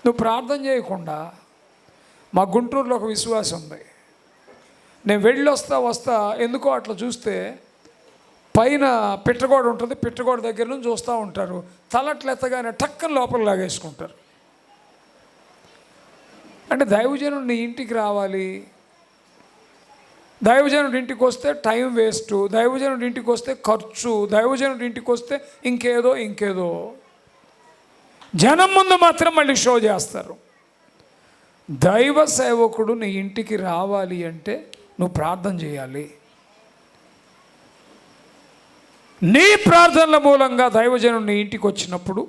నువ్వు ప్రార్థన చేయకుండా, మా గుంటూరులో ఒక విశ్వాసం ఉంది, నేను వెళ్ళి వస్తా ఎందుకో అట్లా చూస్తే పైన పిట్టగోడ ఉంటుంది, పిట్టగోడ దగ్గర నుంచి చూస్తూ ఉంటారు, తలట్లెత్తగానే టక్కన లోపల లాగేసుకుంటారు. అంటే దైవజనుడు నీ ఇంటికి రావాలి, దైవజనుడి ఇంటికి వస్తే టైం వేస్ట్, దైవజనుడి ఇంటికి వస్తే ఖర్చు, దైవజనుడి ఇంటికి వస్తే ఇంకేదో జనం ముందు మాత్రం మళ్ళీ షో చేస్తారు. దైవ సేవకుడు నీ ఇంటికి రావాలి అంటే నువ్వు ప్రార్థన చేయాలి. నీ ప్రార్థనల మూలంగా దైవజనుడు నీ ఇంటికి వచ్చినప్పుడు,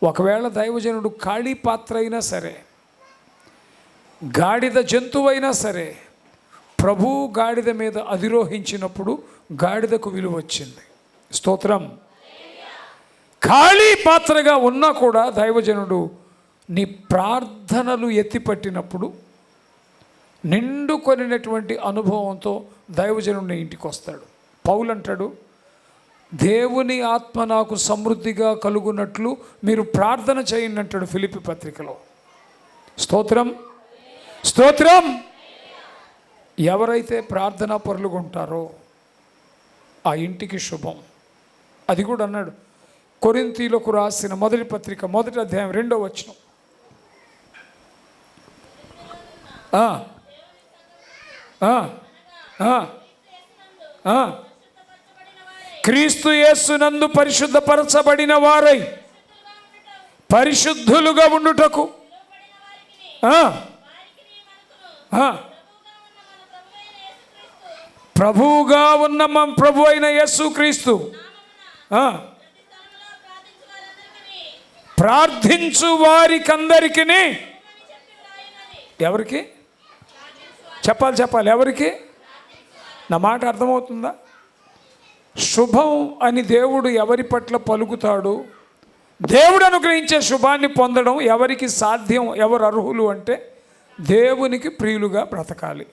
ఒకవేళ దైవజనుడు ఖాళీ పాత్ర అయినా సరే, గాడిద జంతువైనా సరే, ప్రభు గాడిద మీద అధిరోహించినప్పుడు గాడిదకు విలువ వచ్చింది. స్తోత్రం. ఖాళీ పాత్రగా ఉన్నా కూడా దైవజనుడు నీ ప్రార్థనలు ఎత్తిపట్టినప్పుడు నిండుకొనినటువంటి అనుభవంతో దైవజనుడు నీ ఇంటికి వస్తాడు. పౌలు అంటాడు, దేవుని ఆత్మ నాకు సమృద్ధిగా కలుగునట్లు మీరు ప్రార్థన చేయండి అంటాడు ఫిలిప్పీ పత్రికలో. స్తోత్రం, స్తోత్రం. ఎవరైతే ప్రార్థనా పరులుగా ఉంటారో ఆ ఇంటికి శుభం. అది కూడా అన్నాడు కొరింథీయులకు రాసిన మొదటి పత్రిక 1వ అధ్యాయం 2వ వచనం. క్రీస్తు యేసునందు పరిశుద్ధపరచబడిన వారై పరిశుద్ధులుగా ఉండుటకు ప్రభువుగా ఉన్న మన ప్రభు అయిన యేసుక్రీస్తు ప్రార్థించు వారికందరికి, ఎవరికి చెప్పాలి ఎవరికి? నా మాట అర్థమవుతుందా? శుభం అని దేవుడు ఎవరి పట్ల పలుకుతాడు? దేవుడు అనుగ్రహించే శుభాన్ని పొందడం ఎవరికి సాధ్యం, ఎవరు అర్హులు అంటే దేవునికి ప్రియులుగా బ్రతకాలి.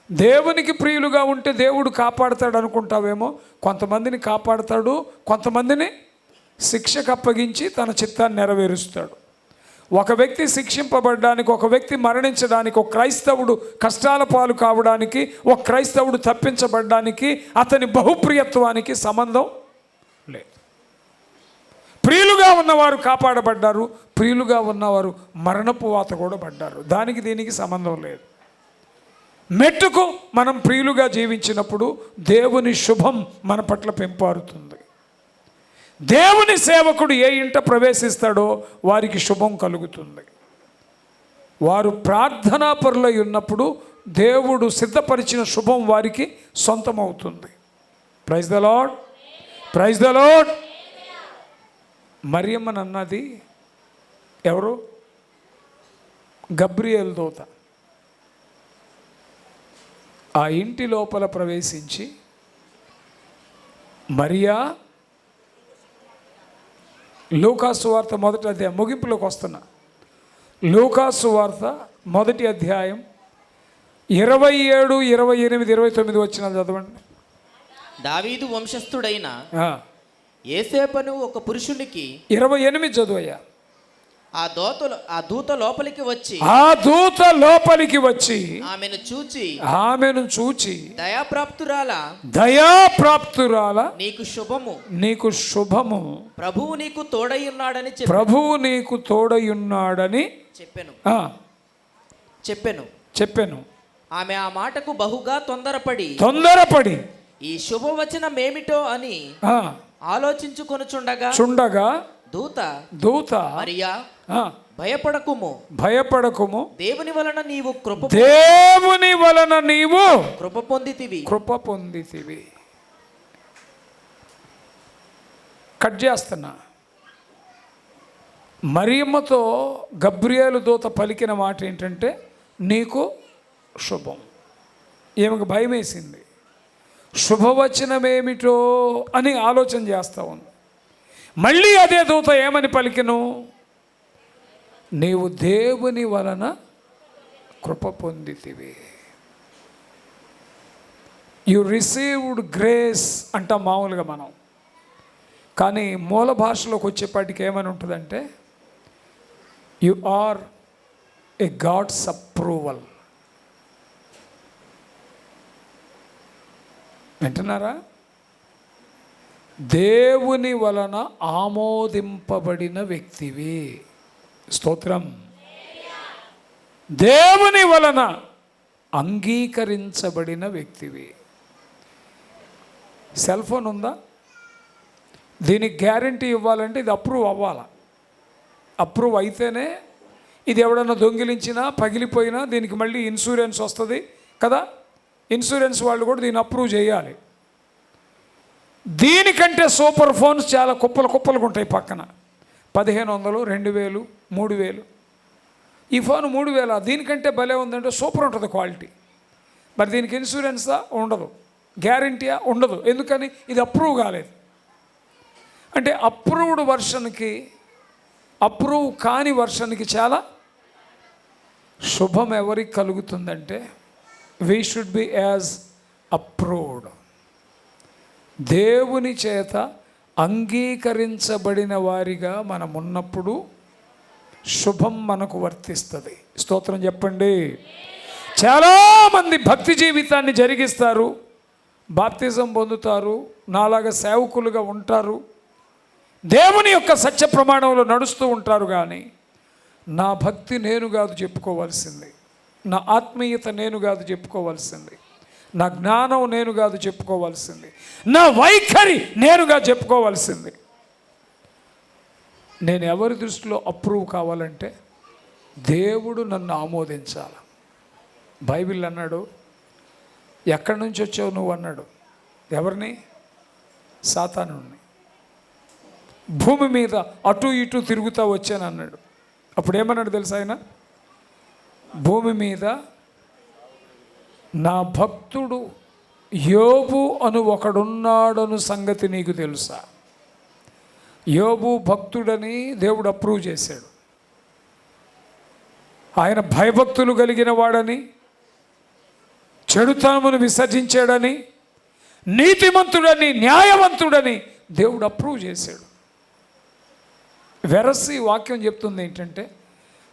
దేవునికి ప్రియులుగా ఉంటే దేవుడు కాపాడుతాడు అనుకుంటావేమో. కొంతమందిని కాపాడుతాడు, కొంతమందిని శిక్షకు అప్పగించి తన చిత్తాన్ని నెరవేరుస్తాడు. ఒక వ్యక్తి శిక్షింపబడడానికి, ఒక వ్యక్తి మరణించడానికి, ఒక క్రైస్తవుడు కష్టాల పాలు కావడానికి, ఒక క్రైస్తవుడు తప్పించబడడానికి అతని బహుప్రియత్వానికి సంబంధం లేదు. ప్రియులుగా ఉన్నవారు కాపాడబడ్డారు, ప్రియులుగా ఉన్నవారు మరణపు వాత కూడా పడ్డారు. దానికి దీనికి సంబంధం లేదు. మెట్టుకు మనం ప్రియులుగా జీవించినప్పుడు దేవుని శుభం మన పట్ల పెంపారుతుంది. దేవుని సేవకుడు ఏ ఇంట ప్రవేశిస్తాడో వారికి శుభం కలుగుతుంది. వారు ప్రార్థనా పరులై ఉన్నప్పుడు దేవుడు సిద్ధపరిచిన శుభం వారికి సొంతమవుతుంది. Praise the lord, praise the lord. మరియమ్మని అన్నది ఎవరు? గబ్రియేలు దూత. ఆ ఇంటి లోపల ప్రవేశించి, మరియా, లూకాసు వార్త 1వ అధ్యాయం ముగింపులోకి వస్తున్నా. లూకాసు వార్త 1వ అధ్యాయం 27, 28, 29 వచనాలు చదవండి. దావీదు వంశస్థుడైన యేసేపును ఒక పురుషునికి 28 చదువయ్యా. ఆ దూత లోపలికి వచ్చి ఆమెను చూచి దయాప్రాప్తురాల నీకు శుభము ప్రభువు నీకు తోడయున్నాడని చెప్పెను. ఆమె ఆ మాటకు బహుగా తొందరపడి ఈ శుభవచనమేమిటో అని ఆలోచించుకొనుచుండగా దూత మరియా భయపడకుము, దేవుని వలన నీవు కృప పొందితివి. కట్ చేస్తున్నా. మరియమ్మతో గబ్రియేలు దూత పలికిన మాట ఏంటంటే నీకు శుభం. ఈమెకు భయం వేసింది. శుభవచనమేమిటో అని ఆలోచన చేస్తా ఉంది. మళ్ళీ అదే దూత ఏమని పలికెను? నీవు దేవుని వలన కృప పొందితివి. యు రిసీవ్డ్ గ్రేస్ అంటాం మామూలుగా మనం. కానీ మూల భాషలోకి వచ్చేపాటికి ఏమని ఉంటుందంటే you are a God's approval. వింటున్నారా? దేవుని వలన ఆమోదింపబడిన వ్యక్తివి. స్తోత్రం. దేవుని వలన అంగీకరించబడిన వ్యక్తివి. సెల్ ఫోన్ ఉందా? దీనికి గ్యారంటీ ఇవ్వాలంటే ఇది అప్రూవ్ అవ్వాలి. అప్రూవ్ అయితేనే ఇది ఎవడన్నా దొంగిలించినా పగిలిపోయినా దీనికి మళ్ళీ ఇన్సూరెన్స్ వస్తుంది కదా. ఇన్సూరెన్స్ వాళ్ళు కూడా దీన్ని అప్రూవ్ చేయాలి. దీనికంటే సూపర్ ఫోన్స్ చాలా కుప్పలుగా ఉంటాయి పక్కన. 1500, 2000, 3000. ఈ ఫోన్ 3000. దీనికంటే భలే ఉందంటే సూపర్ ఉంటుంది క్వాలిటీ. మరి దీనికి ఇన్సూరెన్సా? ఉండదు. గ్యారంటీయా? ఉండదు. ఎందుకని? ఇది అప్రూవ్ కాలేదు. అంటే అప్రూవ్డ్ వర్షన్కి అప్రూవ్ కాని వర్షన్కి చాలా శుభం ఎవరికి కలుగుతుందంటే we should be as approved. దేవుని చేత అంగీకరించబడిన వారిగా మనం ఉన్నప్పుడు శుభం మనకు వర్తిస్తుంది. స్తోత్రం చెప్పండి. చాలామంది భక్తి జీవితాన్ని జరిగిస్తారు, బాప్తిజం పొందుతారు, నాలాగా సేవకులుగా ఉంటారు, దేవుని యొక్క సత్య ప్రమాణంలో నడుస్తూ ఉంటారు. కానీ నా భక్తి నేను కాదు చెప్పుకోవాల్సింది, నా ఆత్మీయత నేను కాదు చెప్పుకోవాల్సింది, నా జ్ఞానం నేను కాదు చెప్పుకోవాల్సింది, నా వైఖరి నేనుగా చెప్పుకోవాల్సింది. నేను ఎవరి దృష్టిలో అప్రూవ్ కావాలంటే దేవుడు నన్ను ఆమోదించాలి. బైబిల్ అన్నాడు, ఎక్కడి నుంచి వచ్చావు నువ్వు అన్నాడు. ఎవరిని? సాతానుని. భూమి మీద అటు ఇటు తిరుగుతూ వచ్చాను అన్నాడు. అప్పుడు ఏమన్నాడు తెలుసా ఆయన? భూమి మీద నా భక్తుడు యోబు అను ఒకడున్నాడను సంగతి నీకు తెలుసా? యోబు భక్తుడని దేవుడు అప్రూవ్ చేశాడు. ఆయన భయభక్తులు కలిగిన వాడని, చెడుతనమును విసర్జించాడని, నీతిమంతుడని, న్యాయవంతుడని దేవుడు అప్రూవ్ చేశాడు. వెరసి వాక్యం చెప్తుంది ఏంటంటే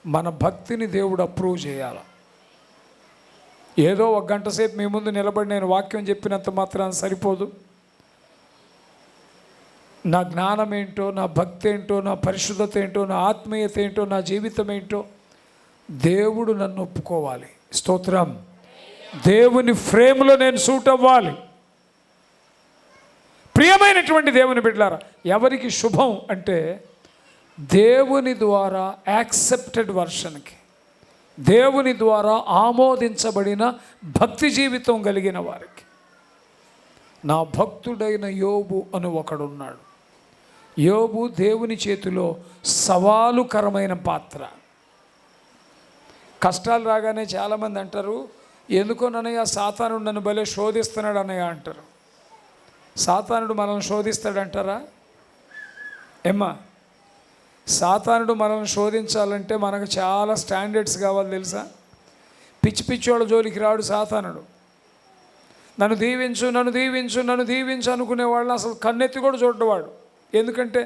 మన భక్తిని దేవుడు అప్రూవ్ చేయాలి. ఏదో 1 గంట సేపు మీ ముందు నిలబడి నేను వాక్యం చెప్పినంత మాత్రాన సరిపోదు. నా జ్ఞానం ఏంటో, నా భక్తి ఏంటో, నా పరిశుద్ధత ఏంటో, నా ఆత్మీయత ఏంటో, నా జీవితం ఏంటో దేవుడు నన్ను ఒప్పుకోవాలి. స్తోత్రం. దేవుని ఫ్రేమ్లో నేను సూట్ అవ్వాలి. ప్రియమైనటువంటి దేవుని బిడ్డలారా, ఎవరికి శుభం అంటే దేవుని ద్వారా యాక్సెప్టెడ్ వర్షన్కి, దేవుని ద్వారా ఆమోదించబడిన భక్తి జీవితం కలిగిన వారికి. నా భక్తుడైన యోబు అని ఒకడున్నాడు. యోబు దేవుని చేతిలో సవాలుకరమైన పాత్ర. కష్టాలు రాగానే చాలామంది అంటారు, ఎందుకోనన్నయ్య సాతానుడు నన్ను భలే శోధిస్తున్నాడు అన్నయ్య అంటారు. సాతానుడు మనల్ని శోధిస్తాడంటారా? ఏమ్మా, సాతానుడు మనల్ని శోధించాలంటే మనకు చాలా స్టాండర్డ్స్ కావాలి తెలుసా? పిచ్చివాళ్ళ జోలికి రాడు సాతానుడు. నన్ను దీవించు, నన్ను దీవించు, నన్ను దీవించు అనుకునే వాళ్ళని అసలు కన్నెత్తి కూడా చూడవాడు. ఎందుకంటే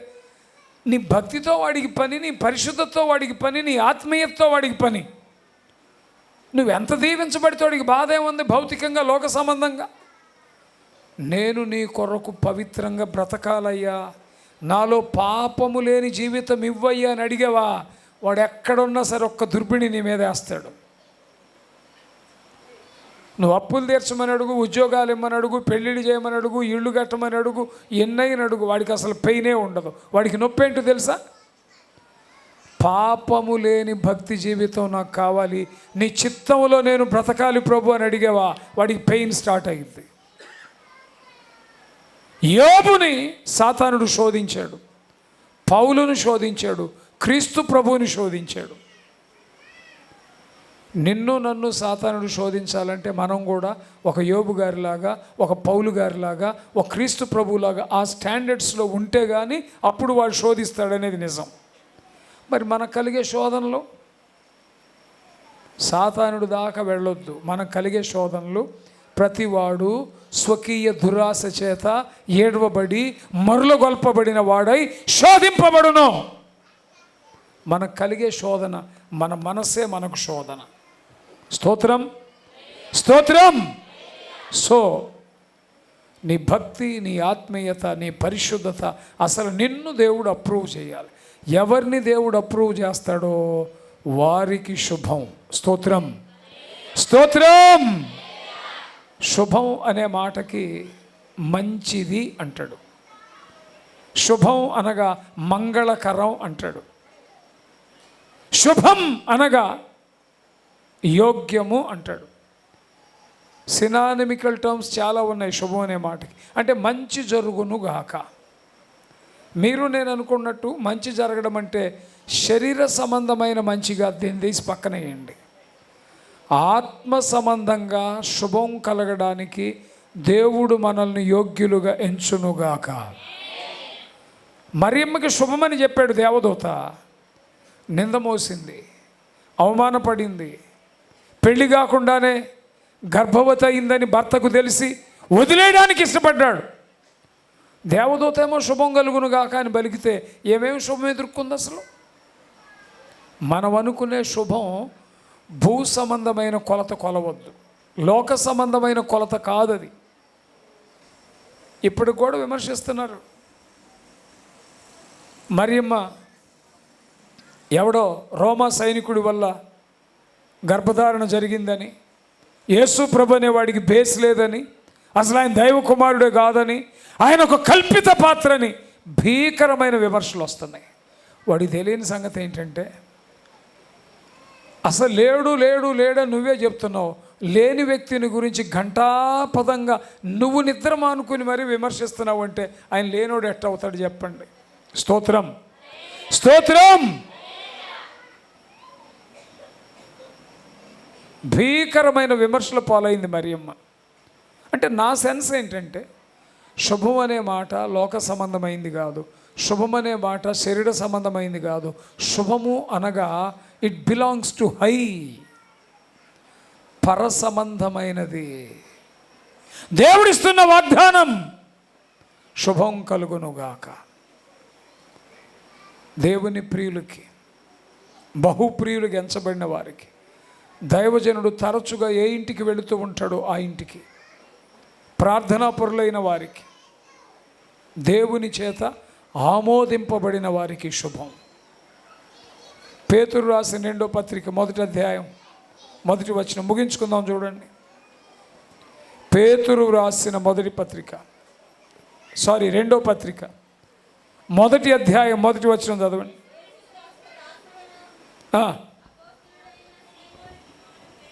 నీ భక్తితో వాడికి పని, నీ పరిశుద్ధతో వాడికి పని, నీ ఆత్మీయతతో వాడికి పని. నువ్వెంత దీవించబడితే వాడికి బాధ ఏముంది భౌతికంగా, లోక సంబంధంగా? నేను నీ కొరకు పవిత్రంగా బ్రతకాలయ్యా, నాలో పాపము లేని జీవితం ఇవ్వయ్యా అని అడిగావా, వాడు ఎక్కడున్నా సరే ఒక్క దుర్బిణి నీ మీద వేస్తాడు. నువ్వు అప్పులు తీర్చమని అడుగు, ఉద్యోగాలు ఇమ్మని అడుగు, పెళ్ళిళ్ళు చేయమని అడుగు, ఇళ్ళు కట్టమని అడుగు, ఎన్నైనా అడుగు, వాడికి అసలు పెయినే ఉండదు. వాడికి నొప్పి ఏంటో తెలుసా? పాపము లేని భక్తి జీవితం నాకు కావాలి, నీ చిత్తంలో నేను బ్రతకాలి ప్రభు అని అడిగావా, వాడికి పెయిన్ స్టార్ట్ అయింది. యోబుని సాతానుడు శోధించాడు, పౌలును శోధించాడు, క్రీస్తు ప్రభువుని శోధించాడు. నిన్ను నన్ను సాతానుడు శోధించాలంటే మనం కూడా ఒక యోబు గారిలాగా, ఒక పౌలు గారిలాగా, ఒక క్రీస్తు ప్రభువులాగా ఆ స్టాండర్డ్స్లో ఉంటే కానీ అప్పుడు వాడు శోధిస్తాడనేది నిజం. మరి మనకు కలిగే శోధనలు సాతానుడు దాకా వెళ్ళొద్దు. మనకు కలిగే శోధనలు ప్రతివాడు స్వకీయ దురాశ చేత ఏడవబడి మరులగొల్పబడిన వాడై శోధింపబడును. మనకు కలిగే శోధన మన మనసే మనకు శోధన. స్తోత్రం, స్తోత్రం. సో నీ భక్తి, నీ ఆత్మీయత, నీ పరిశుద్ధత, అసలు నిన్ను దేవుడు అప్రూవ్ చేయాలి. ఎవరిని దేవుడు అప్రూవ్ చేస్తాడో వారికి శుభం. స్తోత్రం, స్తోత్రం. శుభం అనే మాటకి మంచిది అంటాడు. శుభం అనగా మంగళకరం అంటాడు. శుభం అనగా యోగ్యము అంటాడు. సినానిమికల్ టర్మ్స్ చాలా ఉన్నాయి శుభం అనే మాటకి. అంటే మంచి జరుగును గాక. మీరు నేను అనుకున్నట్టు మంచి జరగడం అంటే శరీర సంబంధమైన మంచిగా దీన్ని తీసి పక్కన వేయండి. ఆత్మ సంబంధంగా శుభం కలగడానికి దేవుడు మనల్ని యోగ్యులుగా ఎంచునుగాక. మరియమ్మకి శుభమని చెప్పాడు దేవదూత. నింద మోసింది, అవమానపడింది, పెళ్లి కాకుండానే గర్భవతి అయిందని భర్తకు తెలిసి వదిలేయడానికి ఇష్టపడ్డాడు. దేవదూత ఏమో శుభం కలుగును గాక అని పలికితే ఏమేమి శుభం ఎదుర్కొంది అసలు? మనం అనుకునే శుభం భూ సంబంధమైన కొలత కొలవద్దు, లోక సంబంధమైన కొలత కాదది. ఇప్పుడు కూడా విమర్శిస్తున్నారు. మరియమ్మ ఎవడో రోమా సైనికుడి వల్ల గర్భధారణ జరిగిందని, యేసు ప్రభు అనేవాడికి బేస్ లేదని, అసలు ఆయన దైవ కుమారుడే కాదని, ఆయన ఒక కల్పిత పాత్రని భీకరమైన విమర్శలు వస్తున్నాయి. వాడికి తెలియని సంగతి ఏంటంటే అసలు లేడు లేడు లేడని నువ్వే చెప్తున్నావు. లేని వ్యక్తిని గురించి ఘంటాపదంగా నువ్వు నిద్ర మానుకుని మరీ విమర్శిస్తున్నావు అంటే ఆయన లేనోడు ఎట్ట అవుతాడు చెప్పండి. స్తోత్రం, స్తోత్రం. భీకరమైన విమర్శల పాలైంది మరియమ్మ. అంటే నా సెన్స్ ఏంటంటే శుభం అనే మాట లోక సంబంధమైంది కాదు, శుభం అనే మాట శరీర సంబంధమైంది కాదు. శుభము అనగా ఇట్ బిలాంగ్స్ టు హై, పర సంబంధమైనది. దేవుడిస్తున్న వాగ్దానం శుభం కలుగునుగాక. దేవుని ప్రియులకి, బహుప్రియులకు ఎంచబడిన వారికి దైవజనుడు తరచుగా ఏ ఇంటికి వెళుతూ ఉంటాడో ఆ ఇంటికి, ప్రార్థనాపరులైన వారికి, దేవుని చేత ఆమోదింపబడిన వారికి శుభం. పేతురు రాసిన 2వ పత్రిక 1వ అధ్యాయం 1వ వచనం ముగించుకుందాం చూడండి. పేతురు రాసిన 2వ పత్రిక 1వ అధ్యాయం 1వ వచనం చదవండి.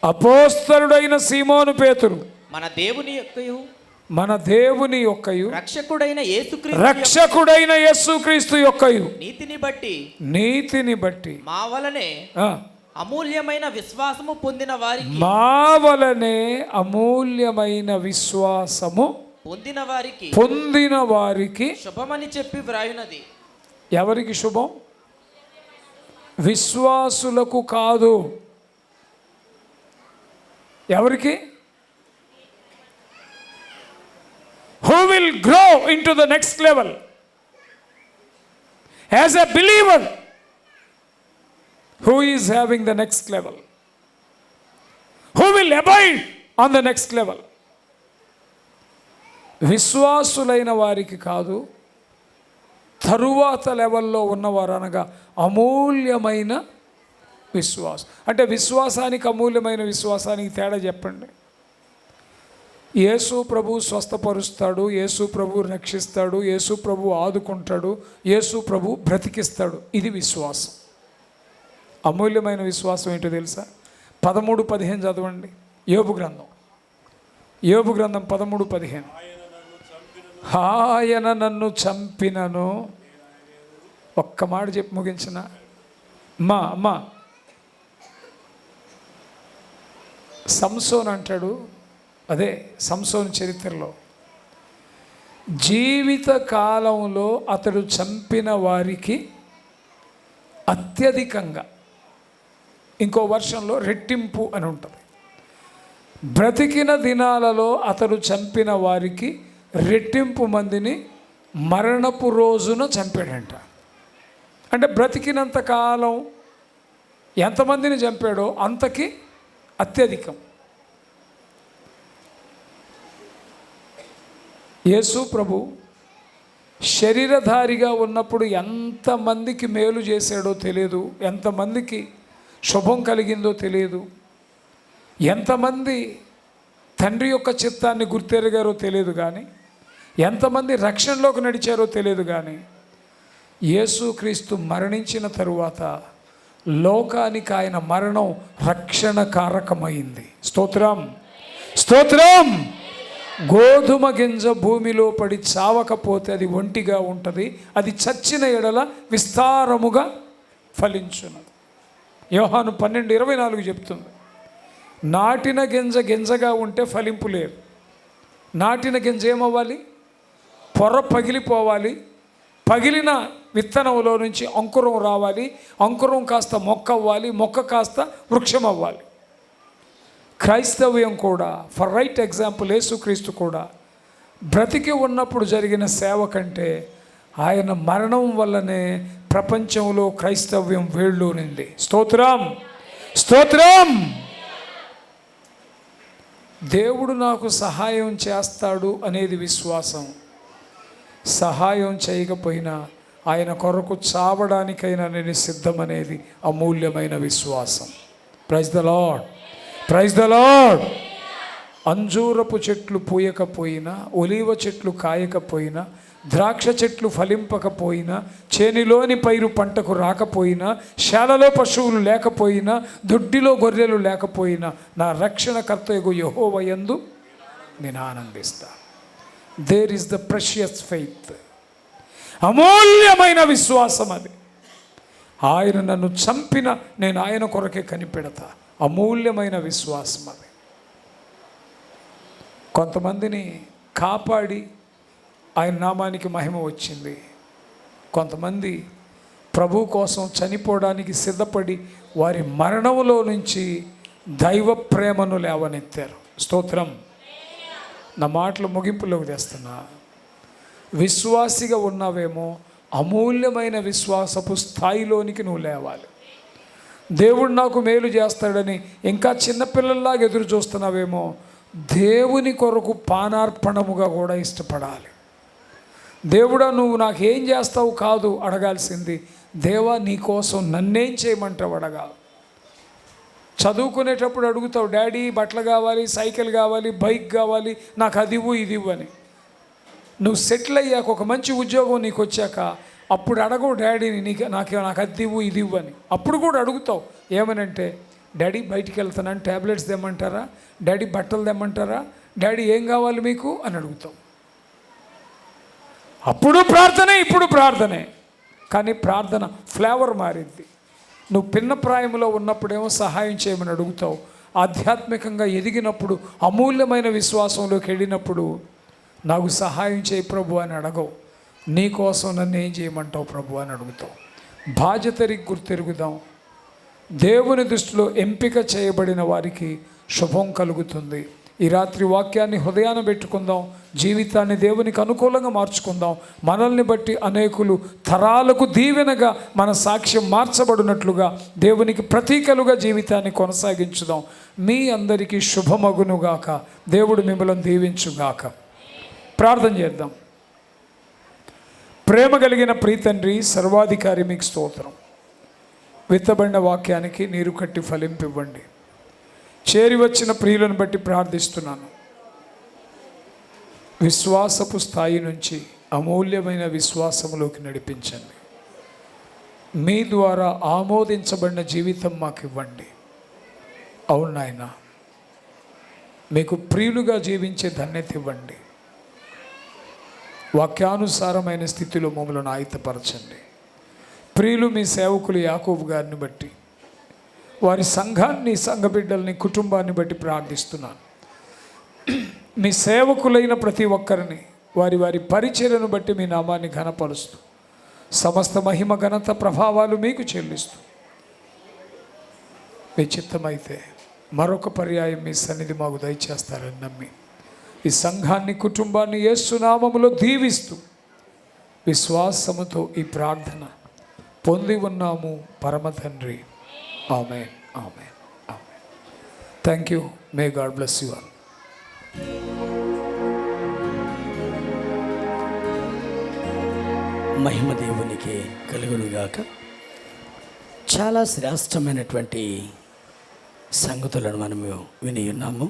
అపోస్తలుడైన సీమోను పేతురు మన దేవుని యొక్కయు రక్షకుడైన యేసుక్రీస్తు యొక్కయు నీతిని బట్టి మా వలనే అమూల్యమైన విశ్వాసము పొందిన వారికి శుభమని చెప్పి వ్రాయునది. ఎవరికి శుభం? విశ్వాసులకు కాదు. ఎవరికి? Who will grow into the next level as a believer, who is having the next level, who will abide on the next level. విశ్వాసులైన వారికి కాదు, తరువాత లెవెల్లో ఉన్నవారు అనగా అమూల్యమైన విశ్వాసం. అంటే విశ్వాసానికి అమూల్యమైన విశ్వాసానికి తేడా చెప్పండి. యేసు ప్రభు స్వస్థపరుస్తాడు, యేసు ప్రభు రక్షిస్తాడు, యేసు ప్రభు ఆదుకుంటాడు, యేసు ప్రభు బ్రతికిస్తాడు. ఇది విశ్వాసం. అమూల్యమైన విశ్వాసం ఏంటో తెలుసా? 13:15 చదవండి. యోబు గ్రంథం 13:15. ఆయన నన్ను చంపినను, ఒక్క మాట చెప్పి ముగించిన అమ్మా సంసోన్ అంటాడు, అదే సంసోను చరిత్రలో జీవిత కాలంలో అతడు చంపిన వారికి అత్యధికంగా, ఇంకో వర్షంలో రెట్టింపు అని ఉంటుంది, బ్రతికిన దినాలలో అతడు చంపిన వారికి రెట్టింపు మందిని మరణపు రోజున చంపాడంట. అంటే బ్రతికినంత కాలం ఎంతమందిని చంపాడో అంతకి అత్యధికం. యేసు ప్రభు శరీరధారిగా ఉన్నప్పుడు ఎంతమందికి మేలు చేశాడో తెలియదు, ఎంతమందికి శుభం కలిగిందో తెలియదు, ఎంతమంది తండ్రి యొక్క చిత్తాన్ని గుర్తెరిగారో తెలియదు, కానీ ఎంతమంది రక్షణలోకి నడిచారో తెలియదు, కానీ యేసుక్రీస్తు మరణించిన తరువాత లోకానికి ఆయన మరణం రక్షణ కారకమైంది. స్తోత్రం, స్తోత్రం. గోధుమ గింజ భూమిలో పడి చావకపోతే అది ఒంటిగా ఉంటుంది, అది చచ్చిన ఎడల విస్తారముగా ఫలించును. యోహాను 12:24 చెప్తుంది. నాటిన గింజ గింజగా ఉంటే ఫలింపు లేదు. నాటిన గింజ ఏమవ్వాలి? పొర పగిలిపోవాలి. పగిలిన విత్తనంలో నుంచి అంకురం రావాలి. అంకురం కాస్త మొక్క అవ్వాలి. మొక్క కాస్త వృక్షం అవ్వాలి. క్రైస్తవ్యం కూడా ఫర్ రైట్ ఎగ్జాంపుల్ యేసుక్రీస్తు కూడా బ్రతికి ఉన్నప్పుడు జరిగిన సేవ కంటే ఆయన మరణం వల్లనే ప్రపంచంలో క్రైస్తవ్యం వేళ్ళూనింది. స్తోత్రం, స్తోత్రం. దేవుడు నాకు సహాయం చేస్తాడు అనేది విశ్వాసం. సహాయం చేయకపోయినా ఆయన కొరకు చావడానికైనా నేను సిద్ధమనేది అమూల్యమైన విశ్వాసం. Praise the lord, praise the Lord. అంజూరపు చెట్లు పూయకపోయినా, ఒలీవ చెట్లు కాయకపోయినా, ద్రాక్ష చెట్లు ఫలింపకపోయినా, చేనిలోని పైరు పంటకు రాకపోయినా, శాలలో పశువులు లేకపోయినా, దొడ్డిలో గొర్రెలు లేకపోయినా, నా రక్షణకర్తయగు యెహోవా యందు నేను ఆనందిస్తా. There is the precious faith. అమూల్యమైన విశ్వాసం అది. ఆయన నన్ను చంపిన నేను ఆయన కొరకే కనిపెడతా. అమూల్యమైన విశ్వాసం అది. కొంతమందిని కాపాడి ఆయన నామానికి మహిమ వచ్చింది. కొంతమంది ప్రభు కోసం చనిపోవడానికి సిద్ధపడి వారి మరణంలో నుంచి దైవ ప్రేమను లేవనెత్తారు. స్తోత్రం. నా మాటలు ముగింపులోకి తెస్తున్నా. విశ్వాసిగా ఉన్నావేమో, అమూల్యమైన విశ్వాసపు స్థాయిలోనికి నువ్వు లేవాలి. దేవుడు నాకు మేలు చేస్తాడని ఇంకా చిన్నపిల్లల్లాగా ఎదురు చూస్తున్నావేమో, దేవుని కొరకు పానార్పణముగా కూడా ఇష్టపడాలి. దేవుడా నువ్వు నాకేం చేస్తావు కాదు అడగాల్సింది, దేవా నీ కోసం నన్నేం చేయమంటావు అడగాలి. చదువుకునేటప్పుడు అడుగుతావు, డాడీ బట్టలు కావాలి, సైకిల్ కావాలి, బైక్ కావాలి, నాకు అది ఇవ్వు ఇది ఇవ్వు అని. నువ్వు సెటిల్ అయ్యాక ఒక మంచి ఉద్యోగం నీకు వచ్చాక అప్పుడు అడగవు డాడీని, నాకు అది ఇవ్వు ఇది ఇవ్వు అని. అప్పుడు కూడా అడుగుతావు ఏమనంటే, డాడీ బయటికి వెళ్తానని ట్యాబ్లెట్స్ తెమ్మంటారా, డాడీ బట్టలు తెమ్మంటారా, డాడీ ఏం కావాలి మీకు అని అడుగుతావు. అప్పుడు ప్రార్థనే, ఇప్పుడు ప్రార్థనే. కానీ ప్రార్థన ఫ్లేవర్ మారింది. నువ్వు పిన్న ప్రాయంలో ఉన్నప్పుడేమో సహాయం చేయమని అడుగుతావు. ఆధ్యాత్మికంగా ఎదిగినప్పుడు, అమూల్యమైన విశ్వాసంలోకి వెళ్ళినప్పుడు నాకు సహాయం చేయి ప్రభు అని అడగవు. నీ కోసం నన్ను ఏం చేయమంటావు ప్రభు అని అడుగుతావు. బాధ్యతరికి గుర్తెరుగుదాం. దేవుని దృష్టిలో ఎంపిక చేయబడిన వారికి శుభం కలుగుతుంది. ఈ రాత్రి వాక్యాన్ని హృదయాన పెట్టుకుందాం. జీవితాన్ని దేవునికి అనుకూలంగా మార్చుకుందాం. మనల్ని బట్టి అనేకులు తరాలకు దీవెనగా మన సాక్ష్యం మార్చబడినట్లుగా దేవునికి ప్రతీకలుగా జీవితాన్ని కొనసాగించుదాం. మీ అందరికీ శుభమగునుగాక. దేవుడు మిమ్మల్ని దీవించుగాక. ప్రార్థన చేద్దాం. ప్రేమ కలిగిన ప్రీతండ్రి, సర్వాధికారి మీకు స్తోత్రం. విత్తబడిన వాక్యానికి నీరు కట్టి ఫలింపివ్వండి. చేరి వచ్చిన ప్రియులను బట్టి ప్రార్థిస్తున్నాను. విశ్వాసపు స్థాయి నుంచి అమూల్యమైన విశ్వాసములోకి నడిపించండి. మీ ద్వారా ఆమోదించబడిన జీవితం మాకు ఇవ్వండి. అవును నాయనా, మీకు ప్రియులుగా జీవించే ధన్యత ఇవ్వండి. వాక్యానుసారమైన స్థితిలో మమ్మల్ని ఆయుధపరచండి. ప్రియులు మీ సేవకులు యాకోబు గారిని బట్టి, వారి సంఘాన్ని, సంఘ బిడ్డల్ని, కుటుంబాన్ని బట్టి ప్రార్థిస్తున్నాను. మీ సేవకులైన ప్రతి ఒక్కరిని వారి వారి పరిచర్యను బట్టి మీ నామాన్ని ఘనపరుస్తూ, సమస్త మహిమ ఘనత ప్రభావాలు మీకు చెల్లిస్తూ, మీ చిత్తమైతే మరొక పర్యాయం మీ సన్నిధి మాకు దయచేస్తారని నమ్మి ఈ సంఘాన్ని, కుటుంబాన్ని యేసు నామములో దీవిస్తూ విశ్వాసముతో ఈ ప్రార్థన పొంది ఉన్నాము పరమ తండ్రి. ఆమేన్, ఆమేన్, ఆమేన్. Thank you. May God bless you all. మహిమ దేవునికి కలుగునుగాక. చాలా శ్రేష్టమైనటువంటి సంగతులను మనము విని ఉన్నాము.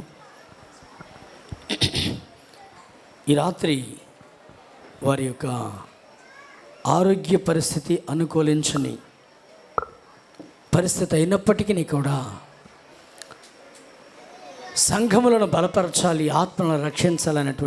ఈ రాత్రి వారి యొక్క ఆరోగ్య పరిస్థితి అనుకూలించని పరిస్థితి అయినప్పటికీ కూడా సంఘములను బలపరచాలి, ఆత్మలను రక్షించాలనేటువంటి